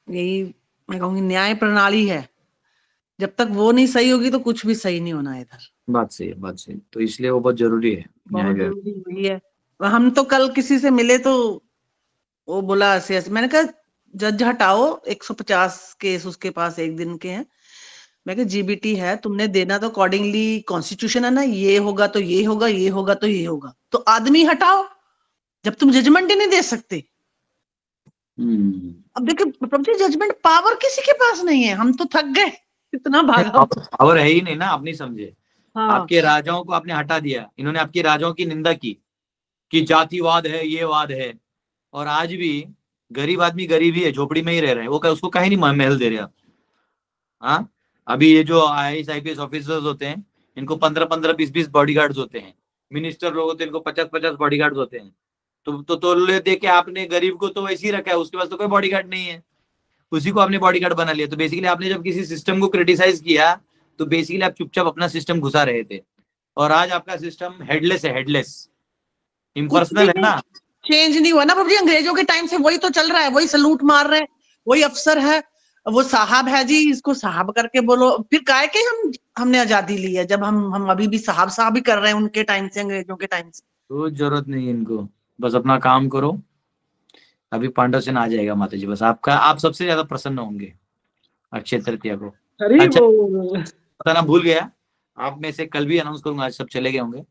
Speaker 9: यही मैं कहूंगी, न्याय प्रणाली है, जब तक वो नहीं सही होगी तो कुछ भी सही नहीं होना है इधर।
Speaker 2: बात सही है, बात सही। तो इसलिए वो बहुत जरूरी है,
Speaker 9: बहुत जरूरी वही है। हम तो कल किसी से मिले तो वो बोला ऐसे, मैंने कहा जज हटाओ, 150 केस उसके पास एक दिन के हैं। मैं कहा जीबीटी है, तुमने देना तो अकॉर्डिंगली कॉन्स्टिट्यूशन है ना, ये होगा तो ये होगा, ये होगा तो ये होगा, तो आदमी हटाओ जब तुम जजमेंट ही नहीं दे सकते। अब देखो प्रभु जी, जजमेंट पावर किसी के पास नहीं है, हम तो थक गए इतना भागा।
Speaker 2: पावर है ही नहीं ना, आप नहीं समझे।
Speaker 9: हाँ।
Speaker 2: आपके राजाओं को आपने हटा दिया, इन्होंने आपके राजाओं की निंदा की कि जातिवाद है, ये वाद है। और आज भी गरीब आदमी गरीब ही है, झोपड़ी में ही रह रहे हैं, वो उसको कहीं नहीं महल दे रहे आप। हाँ, अभी ये जो IAS IPS ऑफिसर्स होते हैं, इनको 15-15 20-20 बॉडीगार्ड्स होते हैं। मिनिस्टर लोग होते हैं, इनको 50-50 बॉडीगार्ड्स होते हैं। तो ले दे के आपने गरीब को तो वैसे ही रखा है, उसके पास तो कोई बॉडीगार्ड नहीं है, उसी को आपने बॉडीगार्ड बना लिया। तो बेसिकली आपने जब किसी सिस्टम को क्रिटिसाइज किया तो बेसिकली आप चुपचाप अपना सिस्टम घुसा रहे थे। और आज आपका सिस्टम हेडलेस है, हेडलेस, इम्पर्सनल है ना,
Speaker 9: चेंज नहीं हुआ ना प्रभु जी, अंग्रेजों के टाइम से वही तो चल रहा है, वही सलूट मार रहे हैं, वही अफसर है, वो साहब है जी, इसको साहब करके बोलो। फिर काहे के हमने आजादी ली है, जब हम अभी भी साहब साहब ही कर रहे हैं उनके टाइम से, अंग्रेजों के टाइम से।
Speaker 2: तो जरूरत नहीं है इनको, बस अपना काम करो। अभी पांडव सेना आ जाएगा माता जी, बस आप सबसे ज्यादा प्रसन्न होंगे अक्षय तृतीया को। अच्छा बताना भूल गया, आप में से कल भी अनाउंस करूंगा, आज सब चले गए होंगे।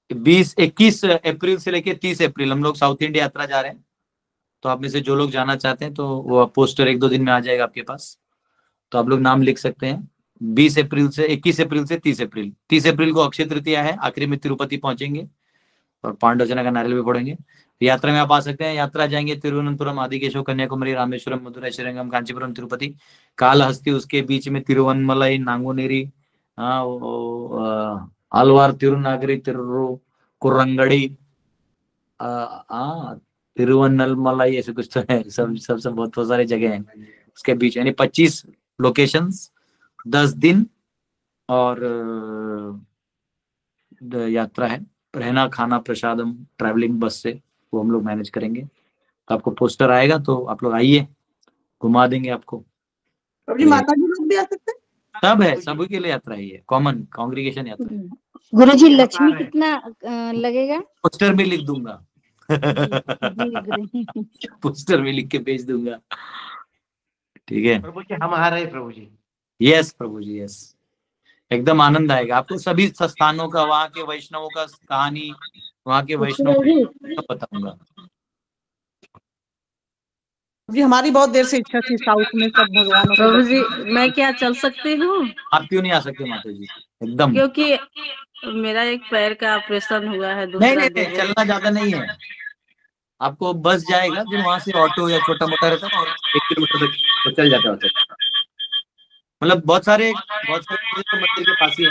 Speaker 2: 21 अप्रैल से लेके 30 अप्रैल हम लोग साउथ इंडिया यात्रा जा रहे हैं। तो आप में से जो लोग जाना चाहते हैं तो वो पोस्टर 1-2 दिन में आ जाएगा आपके पास, तो आप लोग नाम लिख सकते हैं। 21 अप्रैल से 30 अप्रैल। 30 अप्रैल को अक्षय तृतीया है, आखिरी में तिरुपति पहुंचेंगे और पांडव सेना का नारियल भी फोड़ेंगे। यात्रा में आप आ सकते हैं, यात्रा जाएंगे तिरुवनंतपुरम, आदिकेशव, कन्याकुमारी, रामेश्वरम, मदुरै, श्रीरंगम, कांचीपुरम, तिरुपति, कालहस्ती, उसके बीच में तिरुवनमलाई, नांगोनेरी, आलवार, तिरुनागरी, कुरंगड़ी, तिरुवन्नमलाई, ऐसे कुछ तो है, सब बहुत सारे जगह हैं उसके बीच, यानी 25 लोकेशंस 10 दिन और यात्रा है। रहना खाना प्रसादम ट्रैवलिंग बस से वो हम लोग मैनेज करेंगे। तो आपको पोस्टर आएगा तो आप लोग आइए, घुमा देंगे आपको।
Speaker 9: प्रभु जी माता जी लोग भी आ सकते हैं?
Speaker 2: सब है, सभी के लिए यात्रा ही है, कॉमन कांग्रेगेशन यात्रा है।
Speaker 5: गुरुजी लक्ष्मी कितना लगेगा?
Speaker 2: पोस्टर में लिख दूंगा।
Speaker 5: जी गुरुजी।
Speaker 2: पोस्टर में लिख के भेज दूंगा, ठीक है
Speaker 1: प्रभु जी हम आ रहे हैं प्रभु जी।
Speaker 2: यस प्रभु जी यस, एकदम आनंद आएगा आपको। सभी स्थानों का, वहाँ के वैष्णवों का कहानी, वहाँ के वैष्णव बताऊंगा।
Speaker 9: जी हमारी बहुत देर से इच्छा थी साउथ में सब भगवानों को
Speaker 10: प्रभु जी
Speaker 9: दर्शन।
Speaker 10: मैं क्या चल सकती हूँ?
Speaker 2: आप क्यों नहीं आ सकते माता जी? एकदम
Speaker 10: क्योंकि मेरा एक पैर का ऑपरेशन हुआ है।
Speaker 2: नहीं
Speaker 10: दूसरा
Speaker 2: नहीं नहीं, चलना ज्यादा नहीं है। आपको बस जाएगा, फिर वहां से ऑटो या छोटा मोटा रहता है, 1 किलोमीटर तक तो चल जाता है। मतलब बहुत सारे तो मंदिर के पास ही है,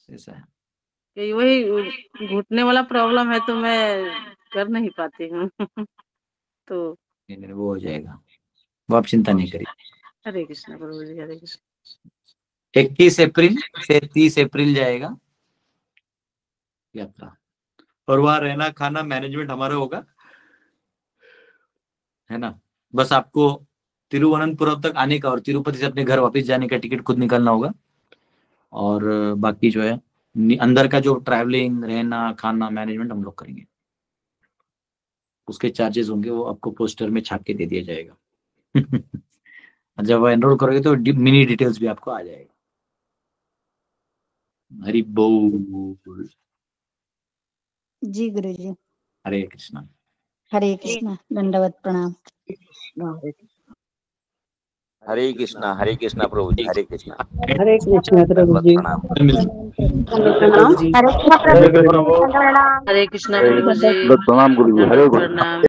Speaker 2: ऐसा है।
Speaker 10: कि वही घुटने वाला प्रॉब्लम है तो मैं कर नहीं पाती हूँ। तो
Speaker 2: नहीं, वो हो जाएगा, वो आप चिंता नहीं करिए।
Speaker 10: हरे कृष्ण प्रभु जी, हरे कृष्ण।
Speaker 2: 21 अप्रैल से 30 अप्रैल जाएगा यात्रा, और वहाँ रहना खाना मैनेजमेंट हमारा होगा, है ना। बस आपको तिरुवनंतपुरम तक आने का और तिरुपति से अपने घर वापस जाने का टिकट खुद निकालना होगा। और बाकी जो है अंदर का जो ट्रैवलिंग, रहना खाना मैनेजमेंट हम लोग करेंगे। उसके चार्जेस होंगे, वो आपको पोस्टर में छाप के दे दिया जाएगा। जब एनरोल करोगे तो मिनी डिटेल्स भी आपको आ जाएगा। हरि बोल।
Speaker 5: जी गुरुजी।
Speaker 2: हरे कृष्णा।
Speaker 5: हरे कृष्णा। दंडवत प्रणाम।
Speaker 7: हरे कृष्णा प्रभु जी, हरे कृष्णा।
Speaker 12: हरे कृष्णा प्रभु जी।
Speaker 7: प्रणाम।
Speaker 10: हरे कृष्णा प्रभु जी।
Speaker 13: प्रणाम गुरु जी। हरे
Speaker 10: प्रणाम।